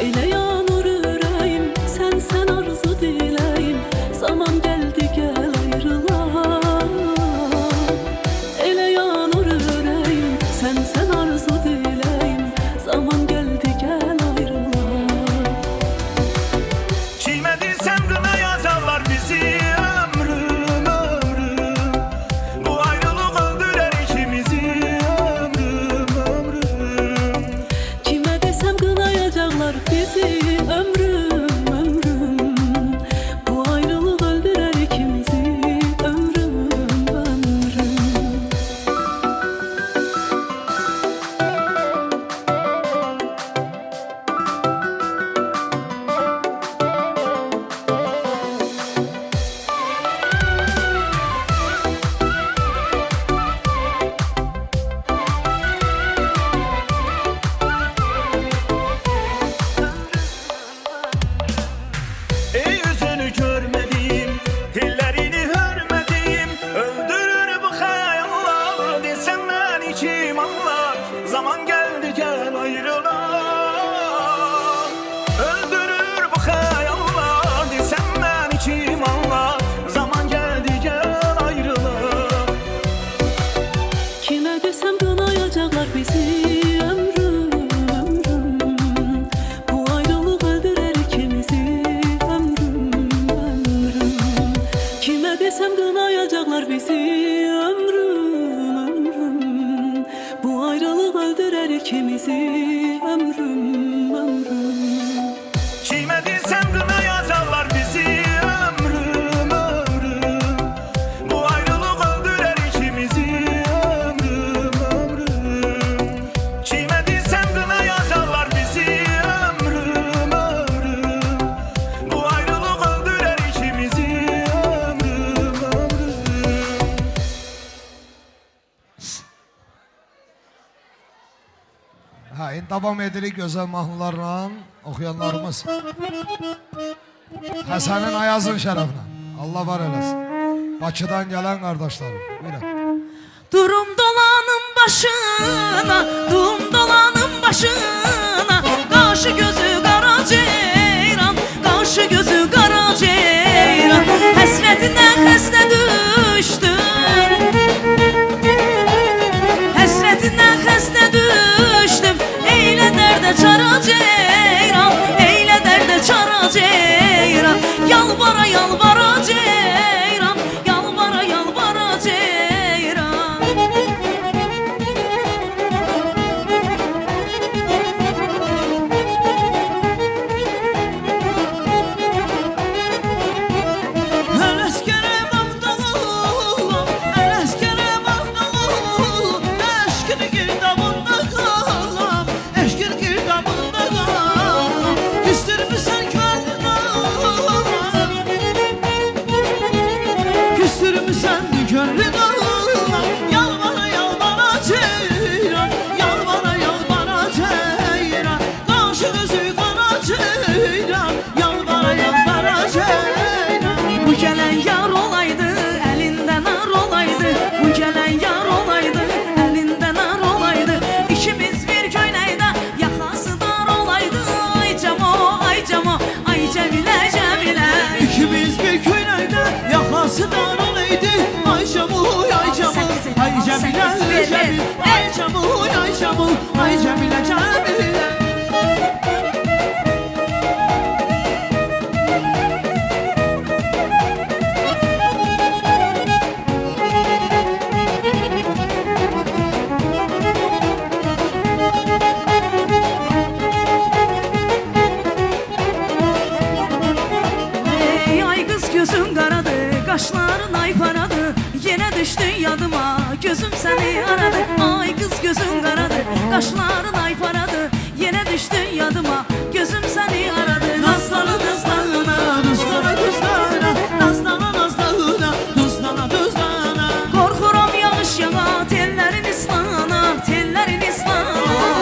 elə yanır ürəyim Sən arzu diləyim Zaman gəldi gəl ayrılar Elə yanır ürəyim Sən arzu diləyim Zaman gəldi gəl ayrılar Çiğmediysen kına yazarlar bizi ömrüm ömrüm Bu ayrılık öldürer ikimizi bizi ömrüm ömrüm Bu ayrılık öldürer ikimizi ömrüm ömrüm Zaman geldi gel ayrılar Öldürür bu hayallar Desem ben içim anlar Zaman geldi gel ayrılar Kime desem kınayacaklar bizi ömrüm ömrüm Bu ayrılık öldürer ikimizi ömrüm ömrüm Kime desem kınayacaklar bizi ömrüm ömrüm Bu ayrılık öldürer ikimizi ömrüm ömrüm Çiğmediysen kına yazarlar bizi ömrüm ömrüm Bu ayrılık öldürer ikimizi ömrüm ömrüm Çiğmediysen kına yazarlar bizi ömrüm ömrüm Bu ayrılık öldürer ikimizi ömrüm ömrüm Ha, indi davam edirik gözəl mahnılarla oxuyanlarımız. Həsənin Ayazın şərəfinə. Allah var eləsin. Bakıdan gələn qardaşlarım. Buyurun. Durum dolanın başına, dum dolanın başına. Qaşı gözü qara ceyran, qaşı gözü qara ceyran. Həsrətindən xəstə düşdüm. Həsrətindən xəstə düşdüm. Eylə dərdə çara ceyran, eylə dərdə çara ceyran. Yalvara yalvara ceyran, yalvara yalvara ceyran. Ələskərə Bağdalı, ələskərə Bağdalı, eşkin girdabında qalam, eşkin girdabında qalam. Cemil, ay Cemil, ay Cemil, ay Cemile Cemile. Ey ay kız gözün karadı, kaşların ay paradı. Yine düştün yadıma, gözüm seni aradı. Ay kız gözün karadı, kaşların ay paradı. Yine düştün yadıma, gözüm seni aradı. Nazlana nazlana, nazlana nazlana, nazlana nazlana, nazlana nazlana. Korkuram yağış yağa, tellerin ıslana, tellerin ıslana.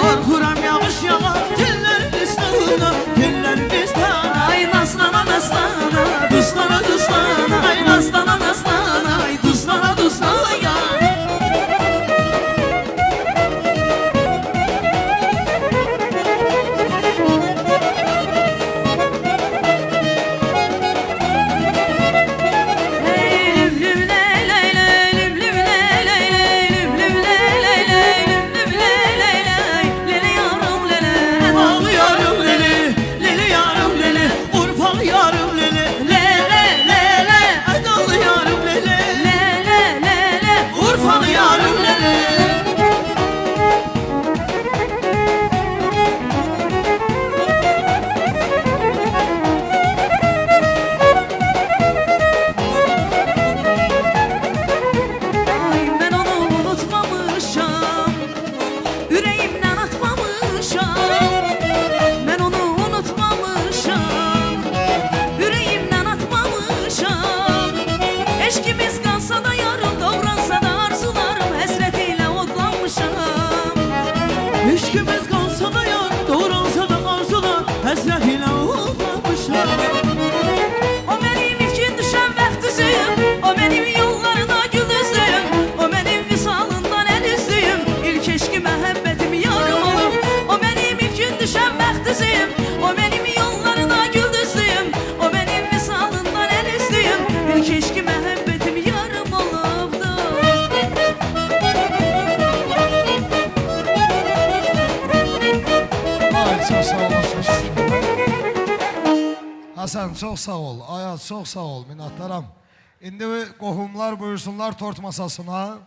Korkuram yağış yağar, tellerin ıslana, tellerin ıslana. Ay naslana naslana, duslana duslana. Ay naslana naslana, ay duslana duslana. Ağlıyorum leli, leli yarım leli, Urfalı yarım leli. Hadi ağlıyorum leli, Urfalı yarım leli. Ay ben onu unutmamışam, yüreğimden atmamışam. Ben onu unutmamışam, yüreğimden atmamışam. Eşkimiz kalsa da yarım, davransa da arzularım, hasretiyle odlanmışam. İşkimiz kalsa da yar, doğransa da arzular, hasretiyle uğramışam. O benim ilkin düşen bəxtüzüyüm, o benim yollarına güldüzdüyüm, o benim visalından el üzdüyüm, ilk eşki məhəbbətim yarım olub. O benim ilkin düşen bəxtüzüyüm, o benim yollarına güldüzdüyüm, o benim visalından el üzdüyüm, ilk eşki məhəbbətim yarım olubdu. Ay çok sağ olasın. Hasan çok sağ ol. Ayaz çok sağ ol. Minnətdaram. İndi qohumlar buyursunlar tort masasına.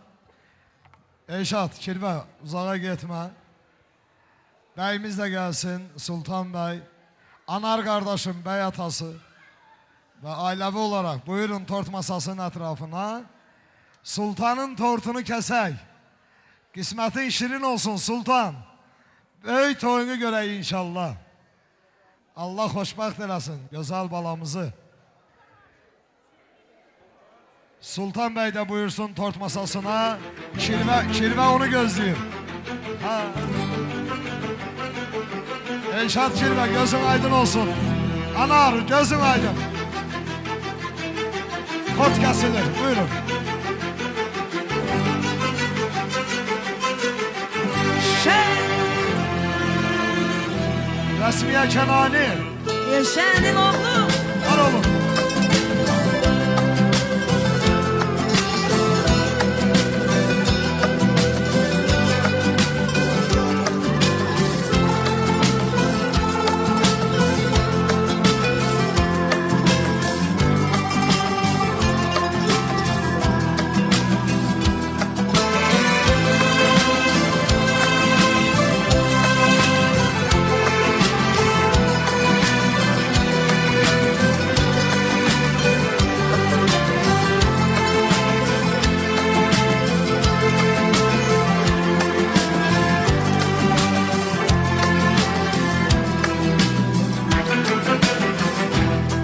Eyşat, Kirvə, uzağa getmə. Bəyimiz də gəlsin, Sultan bəy. Anar qardaşım, bəy atası. Və ailəvi olaraq buyurun tort masasının ətrafına. Sultanın tortunu kəsək. Qismətin şirin olsun Sultan. Böyük toyunu görək inşallah. Allah xoşbəxt eləsin gözəl balamızı. Sultan bəy də buyursun tort masasına. Kirvə onu gözləyir. Ha. Elşad Kirvə gözün aydın olsun. Anar gözün aydın. Tort kəsilir buyurun. Rəsmiyə Kənani. Yaşanın oğlu. Var olun.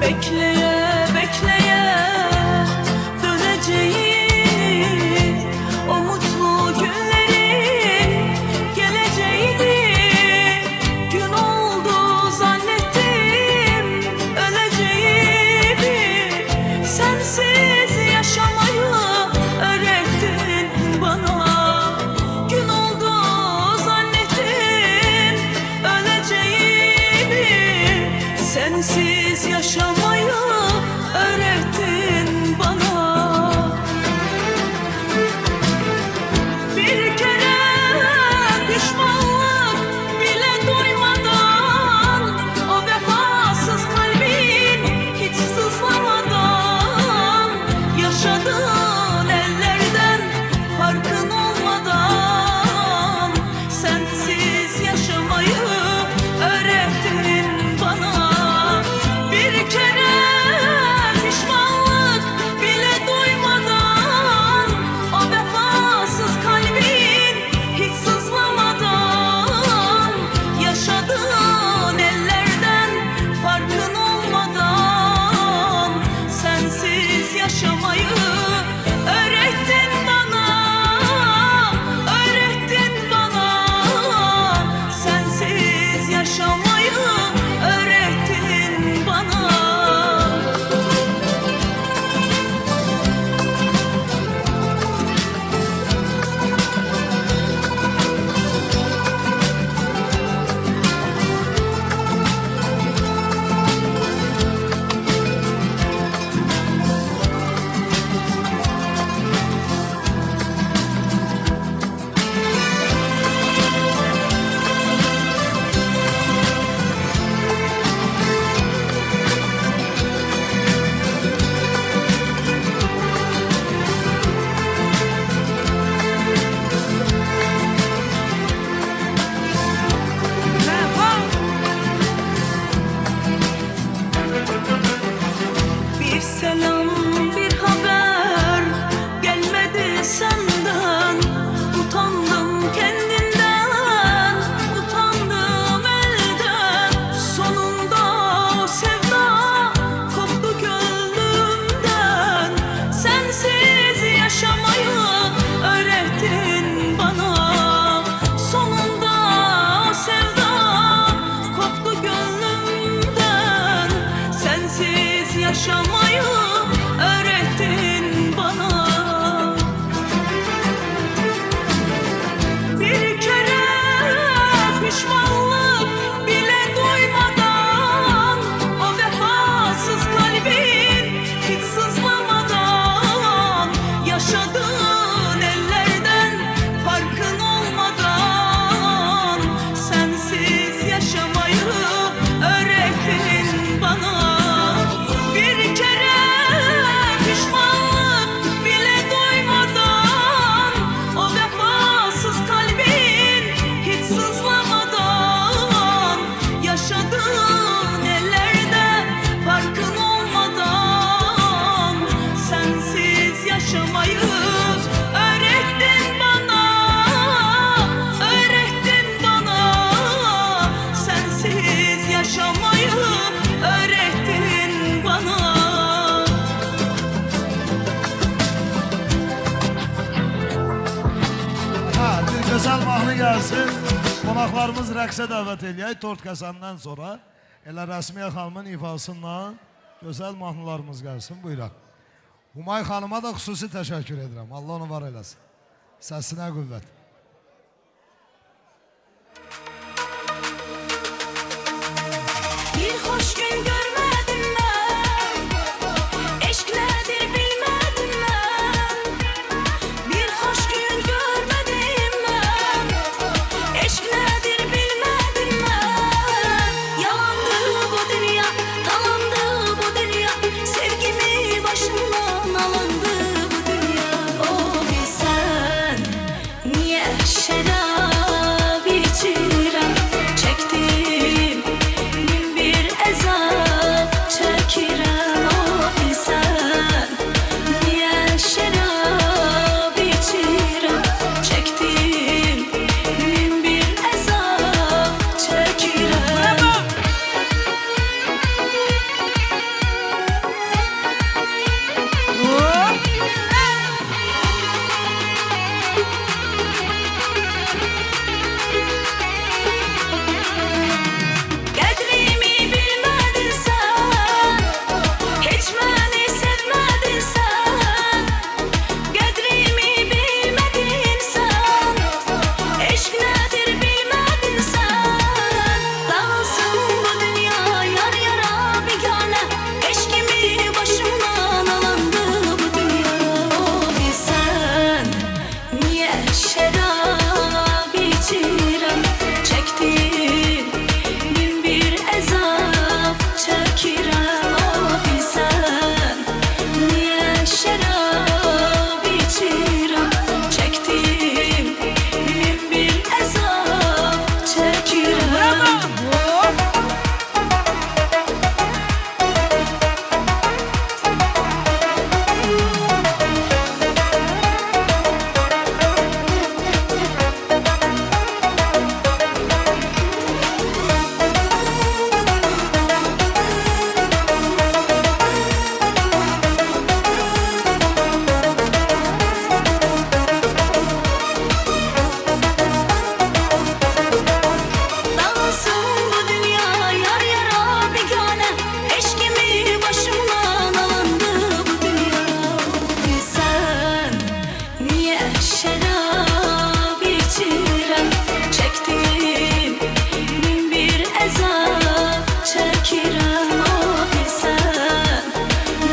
Bekleye bekleye döneceğini, o mutlu günlerin geleceğini, gün oldu zannettim öleceğimi, sensiz yaşamayı öğrettin bana. Gün oldu zannettim öleceğimi, sensiz yaşamayı öğrettin bana. Bir kere gəlsin. Qonaqlarımız rəqsə dəvət eləyək. Tort kəsəndən sonra elə Rəsmiyə xanımın ifasından gözəl mahnılarımız gəlsin. Buyuraq. Humay xanıma da xüsusi təşəkkür edirəm. Allah onu var eləsin. Səsinə qüvvət. Bir hoş gün görmedim ben, eşk nedir bilmedim ben. Bir hoş gün görmedim ben, eşk nedir bilmedim ben. Yalandı bu dünya, talandı bu dünya, sevgimi başımdan alındı bu dünya. Oh bilsen niye şarap içirem, çektim bir ezap çekirem. Oh bilsen niye şarap içirem, çektim bir ezap çekirem. Qədrimi bilmədin sən, heç məni sevmədin sən. Qədrimi bilmədin sən, eşq nədir bilmədin sən. Dağılsın bu dünya yar yara biganə, eşqimi başımdan alındı bu dünya. Oh bilsən niyə şərab içirəm, çəkdim bir ezap çəkirəm. Oh bilsən niyə şərab içirəm, çəkdim bir ezap çəkirəm. Dağılsın bu dünya yar yara biganə, eşqimi başımdan alındı bu dünya. Bilsən niyə şərab içirəm, çəkdim bir əzab çəkirəm. Oh bilsən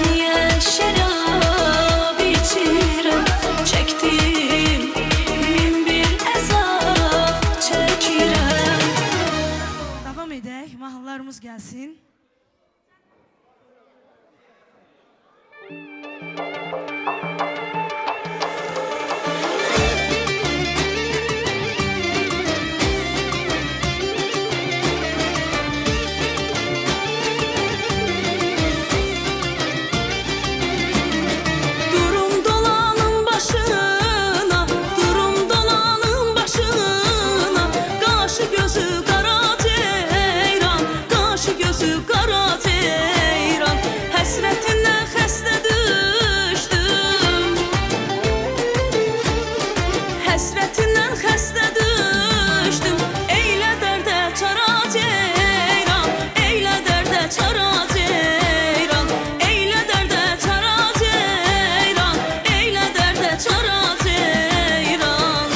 niyə şərab içirəm, çəkdim bir əzab çəkirəm. Davam edək, mahnılarımız gəlsin. Durum dolanın başına, durum dolanın başına. Qaşı gözü qara ceyran, qaşı gözü qara ceyran. Həsrətindən xəstə düşdüm, həsrətindən xəstə düşdüm. Eylə dərdə çara ceyran, eylə dərdə çara ceyran. Eylə dərdə çara ceyran, eylə dərdə çara ceyran.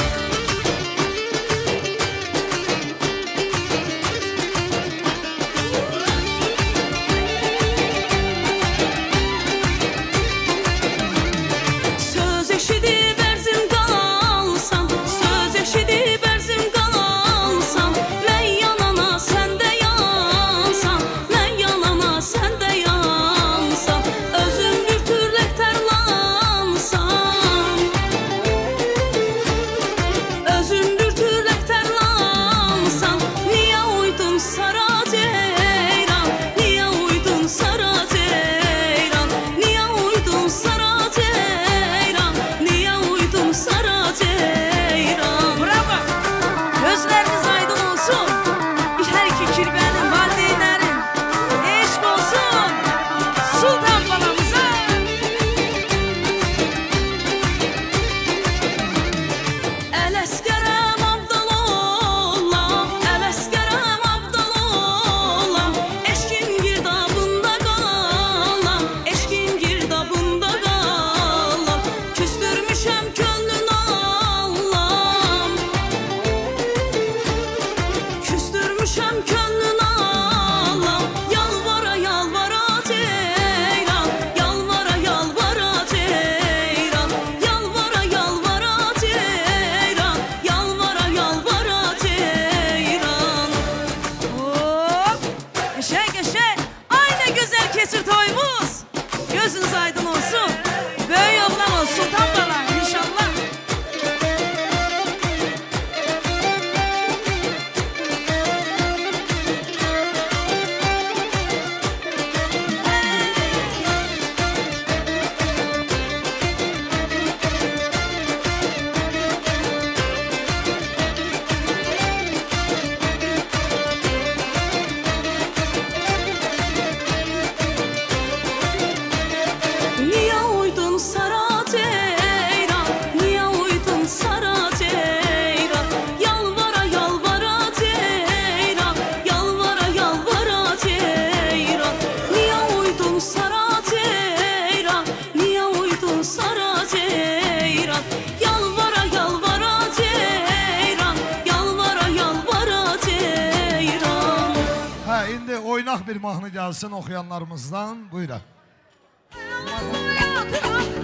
indi oynaq bir mahnı gəlsin oxuyanlarımızdan. Buyurun.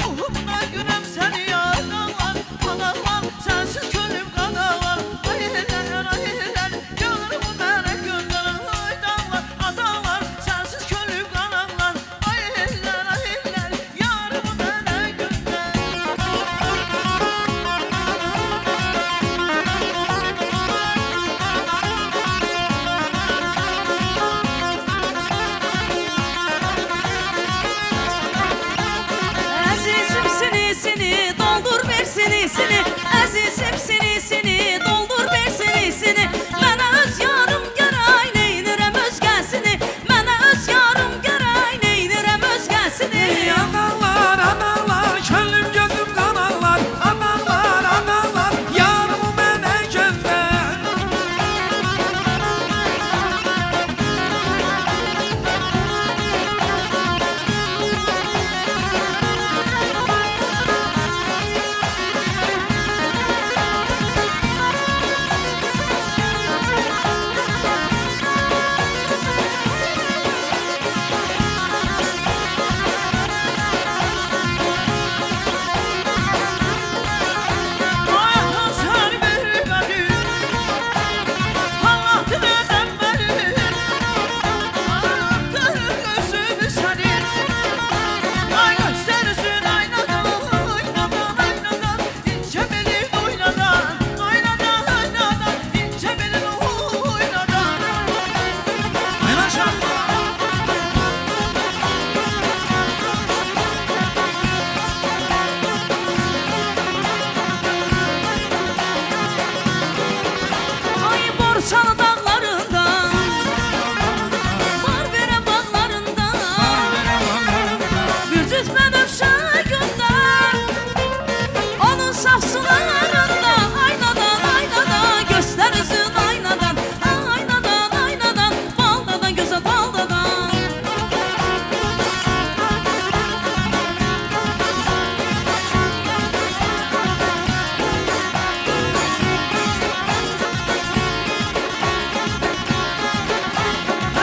Ruhumda gülüm seni yaralar, analar, sensiz gönlüm kanalar. Aylar, aylar, gönlümü bana gönder. Aydanlar, adalar, sensiz gönlüm kanalar. Aylar, aylar, yarımı bana gönder. Azizim sinisini doldur ver sinisini. Azizim sinisini doldur ver sinisini. Mənə öz yarım gəray neynirəm özgəsini. Mənə öz yarım gəray neynirəm özgəsini. Analar, analar, könlüm gözüm kanarlar. Analar, analar, yarımı mənə gönder. Ayağım sen vermedin, Allah'ın öden beni. Kırık gözümü senin, ay gösterirsin aynadan, aynadan, aynadan. İnce belin oynadan, aynadan, aynadan. İnce belin oynadan. Ay Borçalı dağlarında, var verə bağlarında, Gürcüt Bənövşə göndər, onun saf sularında. Aynadan, aynadan, göstər üzün aynadan, aynadan, aynadan, baldadan, gözə baldadan.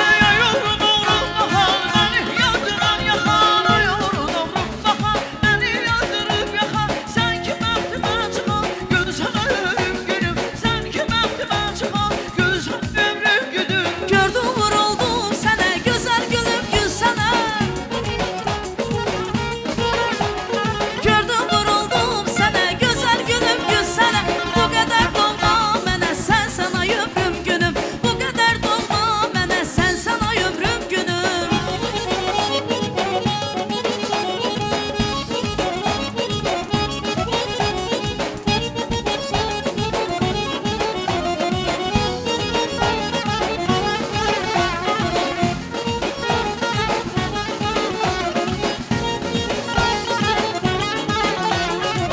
Ey yavrum oğlum bahar, beni yandıran yakar. Ey yavrum bahar, beni yandırıp yakar. Sen ki bəxtimə çıxan, gözüm ömrüm gülüm. Sen ki bəxtimə çıxan, gözüm ömrüm gülüm. Gördüm vuruldum sənə, gözəl gülüm gül sənə. Gördüm vuruldum sənə, gözəl gülüm gül sənə. Bu qədər dolma mənə, sənsən ay ömrüm günüm. Bu qədər dolma mənə, sənsən ay ömrüm günüm.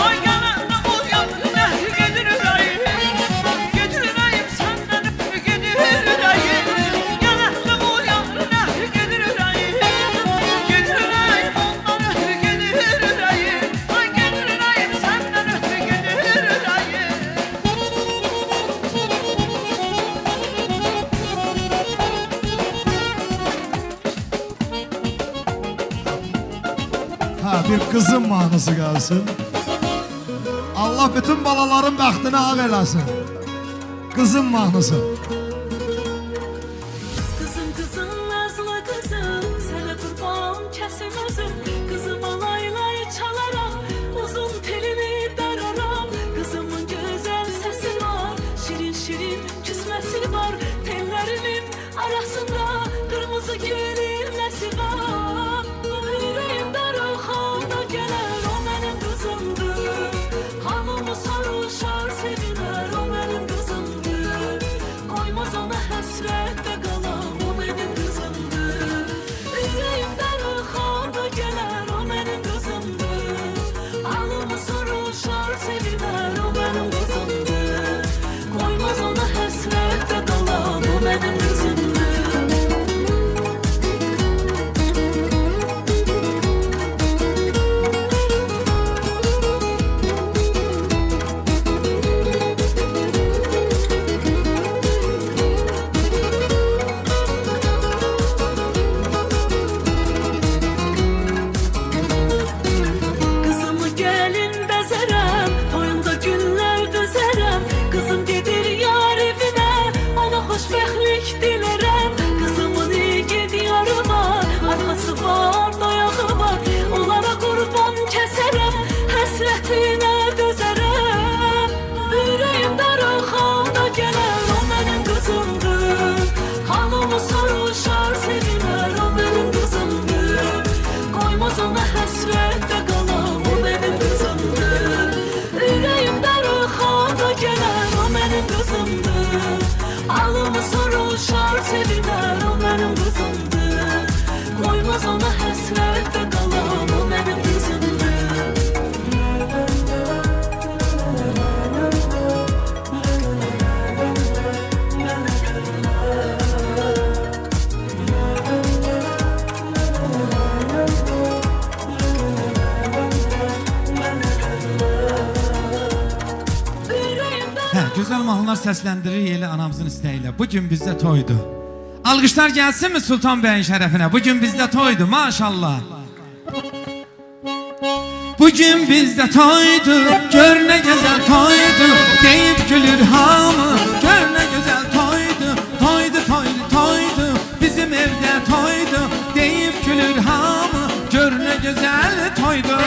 Ay gələndə uyan, nəhri gedir ürəyim. Gedir ürəyim səndən öpür gedir ürəyim. Gələndə uyan, nəhri gedir ürəyim. Gedir ürəyim ondan öpür gedir ürəyim. Ay gedir ürəyim səndən öpür gedir ürəyim. Ha, bir kızın mahnısı gelsin. Allah bütün balaların bəxtini ağ eləsin. Kızın mahnısı. Kızım kızım nazlı kızım, sənə qurban kəsim özüm. Kızım alaylay çalaram, uzun telini dararam. Kızımın gözəl səsi var, şirin şirin küsməsi var. Tellərinin arasında qırmızı gülün nəsi var. Ürəyim darıxanda gələr, o mənim qızımdır. Hamımı sarışar sevilər, o mənim qızımdır. Qoymaz ona həsrətdə qalan, o mənim qızımdır. Ürəyim darıxanda gələr, mahnılar səsləndirir Yeli anamızın istəyiyle. Bugün bizde toydu. Alqışlar gelsin mi Sultan Bey'in şərəfinə? Bugün bizde toydu maşallah. Bugün bizde toydu, gör ne güzel toydu. Deyip gülür hamı, gör ne güzel toydu. Toydu, toydu, toydu, bizim evde toydu. Deyip gülür hamı, gör ne güzel toydu.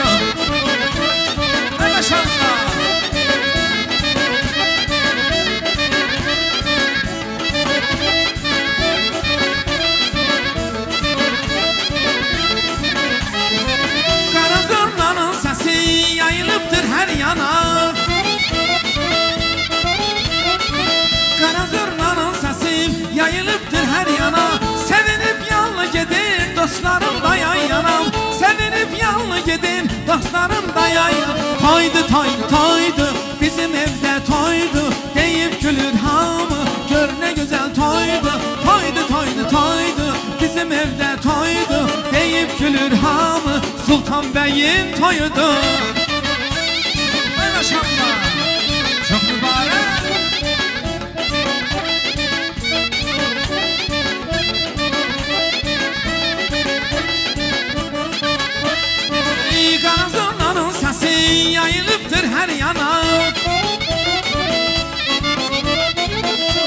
Maşallah. Yayılıptır her yana. Kara zurnanın sesi yayılıptır her yana. Sevinip yanlı gedin dostlarım da yan yana. Sevinip yanlı gedin dostlarım da yan yana. Toydu toydu toydu bizim evde toydu. Deyip gülür hamı gör ne güzel toydu. Toydu toydu toydu bizim evde toydu. Deyip gülür hamı Sultan Bey'in toyudu. Maşallah. Çok mübarek. Kara zurnanın sesi yayılıptır her yana.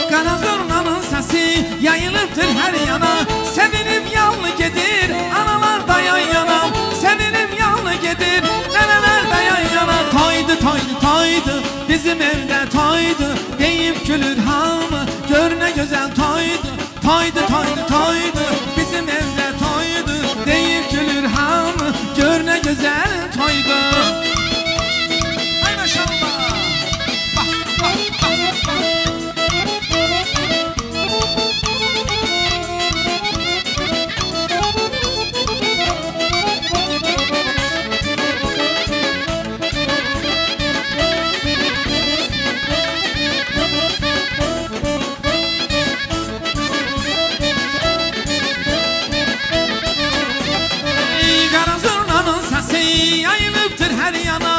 Kara zurnanın sesi yayılıptır her yana. Sevinip yanlı gedir analar da yan yana. Sevinip yanlı gedir neneler da yan yana. Toydu toydu toydu bizim evde toydu. Deyip gülür hamı gör ne güzel toydu. Toydu toydu toydu bizim evde toydu. Deyip gülür hamı gör ne güzel toydu. Ay maşallah. Bak bak bak bak. Yayılıptır her yana.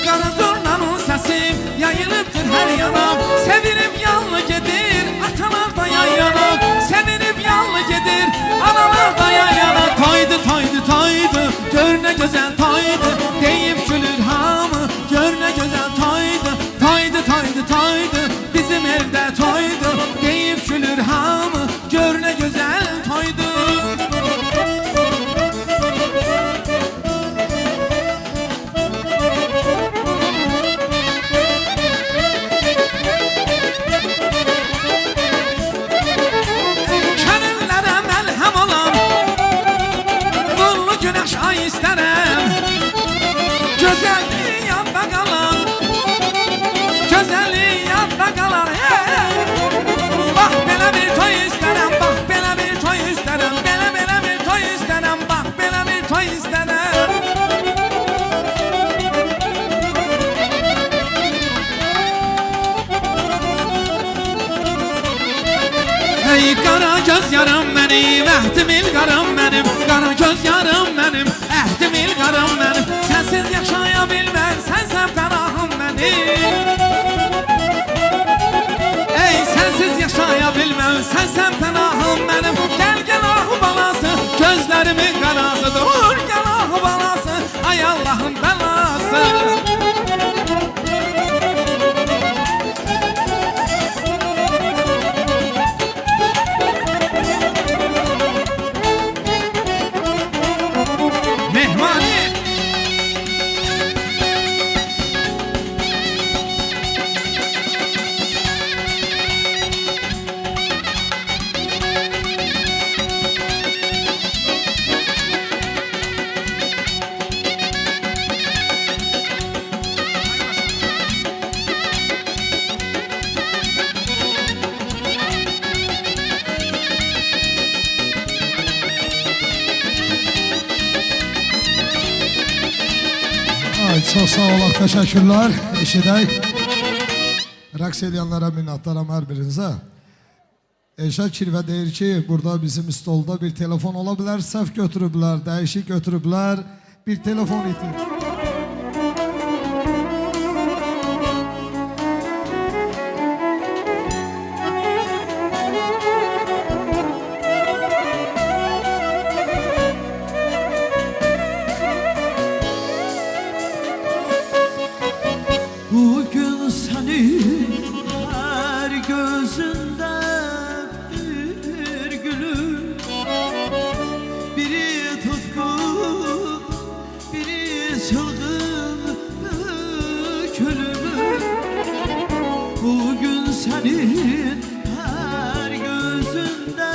Kara zurnanın sesi yayılıptır her yana. Sevinip yanlı gedir atalar da yan yana. Sevinip yanlı gedir analar da yan yana. Toydu toydu toydu gör ne güzel toydu. Deyip gülür hamı gör ne güzel toydu. Toydu toydu toydu bizim evde toydu. Deyip gülür hamı gör ne güzel toydu. Ay isterim güzelliği yanında kalan. Güzelliği yanında kalan. Bak belə bir toy isterim. Bak belə bir toy isterim. Belə bir toy isterim. Bak belə bir toy isterim. Hey kara göz yarım benim, ehtimil karım benim. Kara göz yarım benim, ehtimil karım benim. Sensiz yaşayabilmem, sensen fenahım benim. Ey sensiz yaşayabilmem, sensen fenahım benim. Gel gel ahu balası, gözlerimin karası. Dur gel ahu balası, ay Allah'ın belası. Çok sağ olun, teşekkürler. Eşidey. Rəqs edenlere minnətdaram hər birinizə. Eşək Kirvə deyir ki, burada bizim stolda bir telefon ola bilər, səhv götürüblər, dəyişik götürüblər, bir telefon itir. gözünde bir gülüm, biri tutku, biri çılgın külüm. Bugün senin her gözünde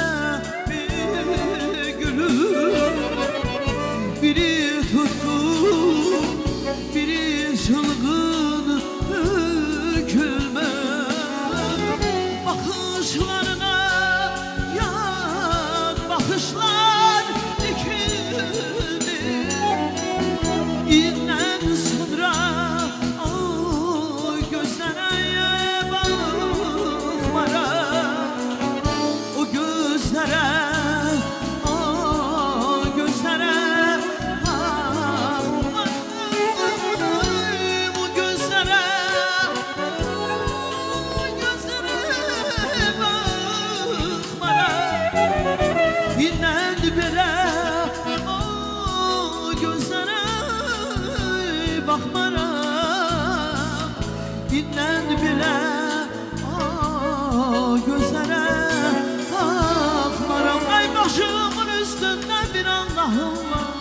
bir gülüm, biri tutku, biri çılgın külme. Bakışlarına yan bakışlar dikildi. İnden sonra o gözlere bakmara, o gözlere, o gözlere bakmara, o gözlere, bakmara. İnden bile o gözlere bakmara, inden bile o gözlere bakmara. Ay başımın üstünde bir Allah'ım var.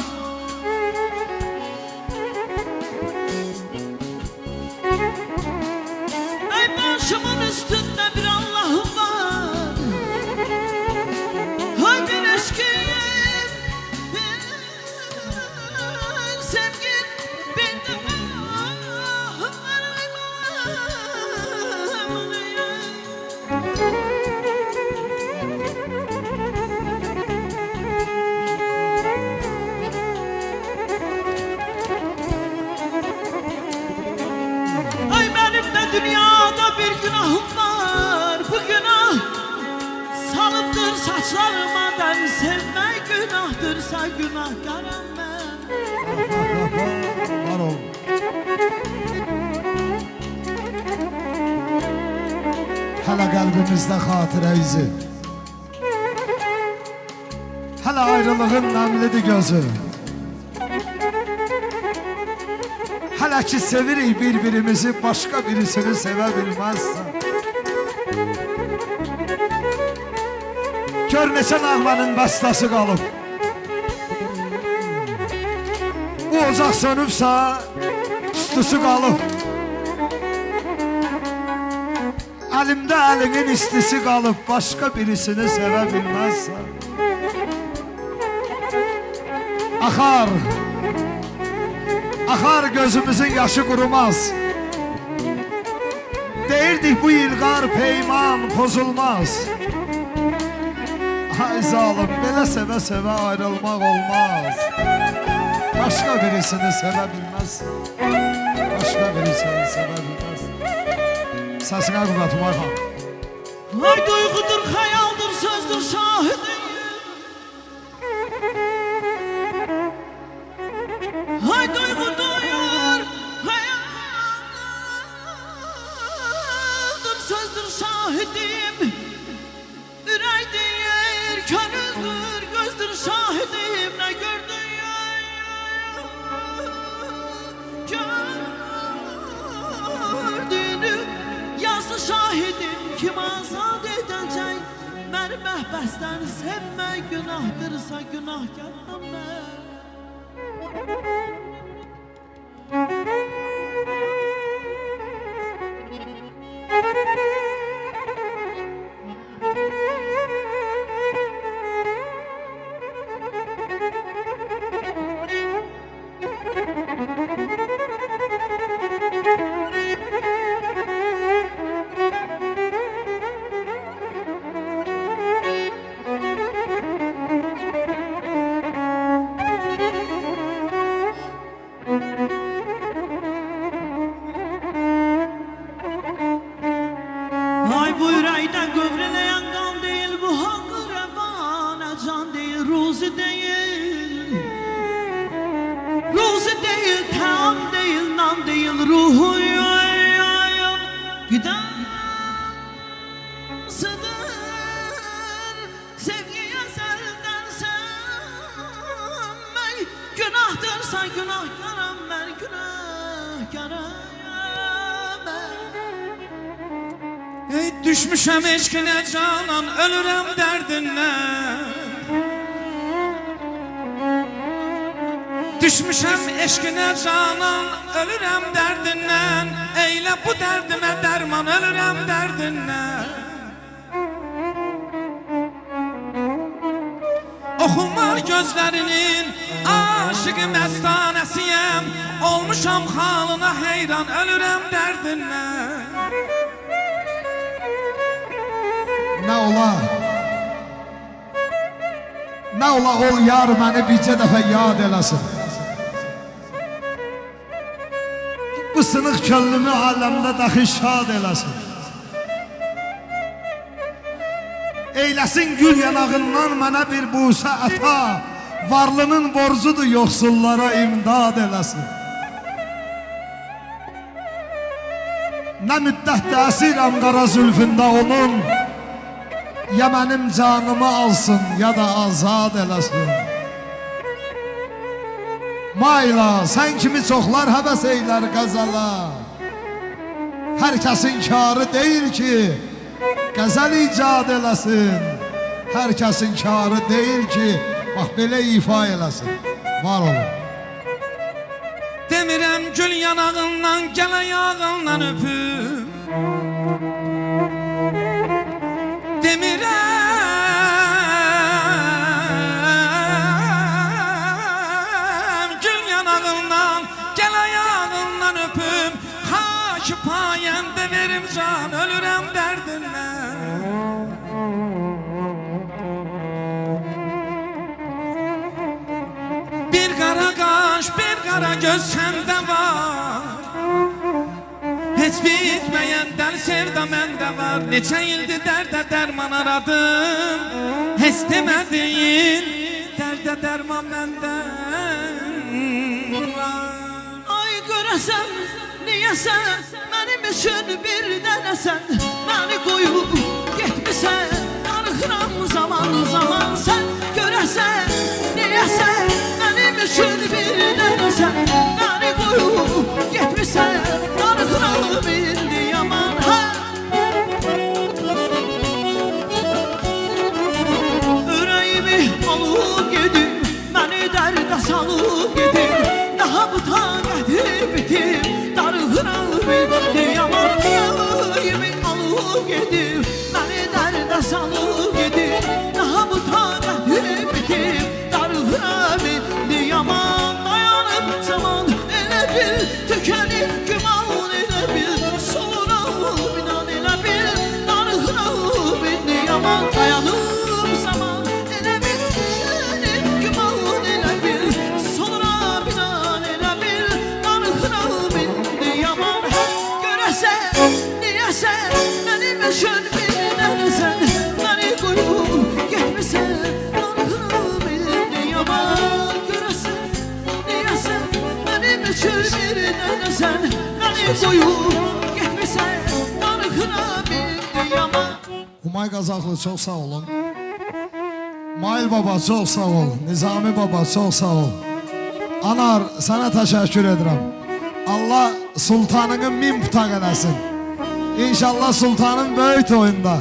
Ay başımın üstünde bir Allah'ım var. Hay bir eşkim, bir sevgin, bir de ay benim de dünyada bir günahım var. Bu günah salıptır saçlarıma, ben sevmek günahtırsa günahkarım ben. Var ol. Hala kalbimizde hatıra izi. Hala ayrılığın nemlidir gözü. Hala ki sevirik birbirimizi, başka birisini sevebilmezsen. Gör neçə nağmanın bəstəsi qalıb. Bu ocaq sönübsə, üstüsü qalıb. Əlimdə əlinin istisi qalıb, başqa birisini sevə bilməzsən. Axar, axar gözümüzün yaşı qurumaz. Deyirdik bu ilqar peyman pozulmaz. Ay zalım, belə sevə-sevə ayrılmaq olmaz. Başqa birisini sevə bilməzsən. Başqa birisini sevə bilməzsən. Səsinə qüvvət Umayxan. Ay duyğudur, xəyaldır, sözdür, şahidim. Ay duyğudur, xəyaldır, sözdür, şahidim. Ürək deyir, könüldür, gözdür, şahidim. Ne gördün ya, gördüğünü yazdı şahidim. Kim azad edecek? Məni məhbəsdən sevmək günahdırsa günahkarım mən. Ay bu ürəkdən qövrələyən qan deyil, bu haqqı rəvanə can deyil, ruzi deyil. Ruzi deyil, tam deyil, nam deyil, ruhu yayayım giden sıdır. Sevgiyə səldən sənmək günahdırsa günahkaram mən, günahkaram mən. Ey Düşmüşəm eşqinə canan, ölürəm dərdindən. Düşmüşəm eşqinə canan, ölürəm dərdindən. Eylə bu dərdimə dərman, ölürəm dərdindən. Oxumar gözlərinin aşıqı məstanəsiyəm. Olmuşam halına heyran, ölürəm dərdindən. Nə ola? Nə ola ol yar məni bircə dəfə yad eləsin. Bu sınıq könlümü aləmdə daxil şad eləsin. Eyləsin gül yanağından mənə bir busə əta. Varlının borcudur yoxsullara imdad eləsin. Nə müddətdə əsirəm qara zülfündə onun. Ya mənim canımı alsın, ya da azad eləsin. Mayla, sən kimi çoxlar həvəs eylər qəzələ. Hər kəsin karı deyil ki, qəzəl icad eləsin. Hər kəsin karı deyil ki, bax belə ifa eləsin. Var olun. Demirəm gül yanağından, gəl ayağından öpüm. Demirəm gül yanağından, gəl ayağından öpüm. Haki payəndə verim can, ölürəm dərdindən. Bir qara qaş, bir qara göz səndə var. Heç bitməyən dəli sevda məndə var. Neçə ildir dərdə dərman aradım. Heç demədiyin dərdə dərman məndə var. Ay görəsən, niyəsən, mənim üçün bir dənəsən. Məni qoyub getmisən, darıxıram zaman zaman. Sən görəsən, niyəsən, mənim üçün bir dənəsən. Məni qoyub getmisən, darıxıram indi yaman. Ürəyimi alıb gedim, məni dərdə salıb gedim. Daha bu taqəti bitim, darıxıram indi yaman. Ürəyimi alıb gedim, məni dərdə salıb gedim. Daha bu taqəti bitim, darıxıram indi yaman. Dayanıb zaman elə bil, tükənib güman elə bil. Sonra binan elə bil, darıxıram indi yaman. Dayanıb zaman elə bil, tükənib güman elə bil. Sonra binan elə bil, darıxıram indi yaman. Görəsən, niyəsən, mənim üçün bir dənəsən. Məni qoyub getmisən, darıxıram indi yaman. Görəsən, niyəsən, mənim üçün bir dənəsən. Məni qoyub getmisən, darıxıram indi yaman. Umay Qazaqlı çox sağ olun. Mail baba çox sağ ol. Nizami baba çox sağ ol. Anar, sənə təşəkkür edirəm. Allah sultanını min putaq eləsin. İnşallah sultanın böyük toyunda,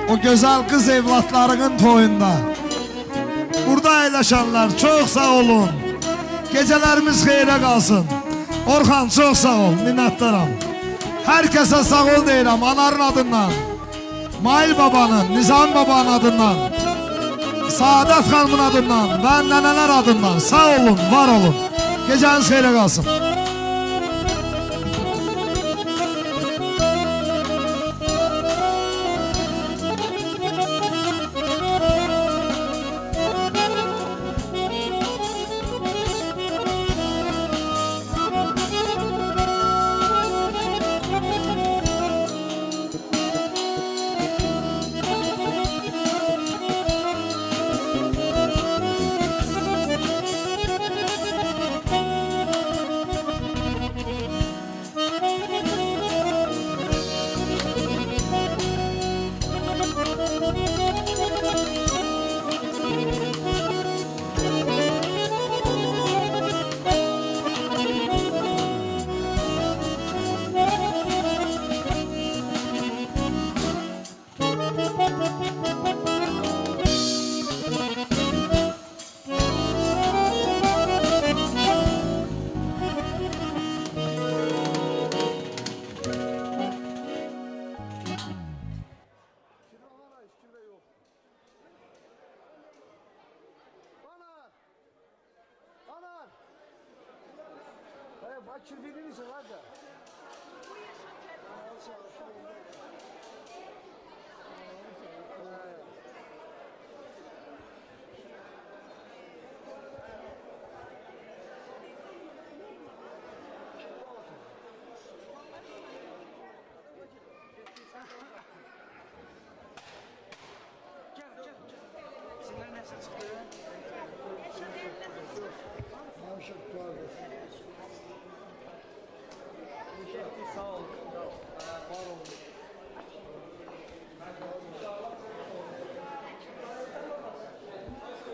o gözəl qız evlatlarının toyunda. Burada əyləşənlər çox sağ olun. Gecələrimiz xeyrə qalsın. Orxan çox sağ ol, minnətdaram. Hər kəsə sağ ol deyirəm Anarın adından, Mail babanın, Nizam babanın adından, Saadət xanımın adından və nənələr adından sağ olun, var olun. Gecəniz xeyrə qalsın. kirpini misin var da? Gel. Sizler nasıl çıktı?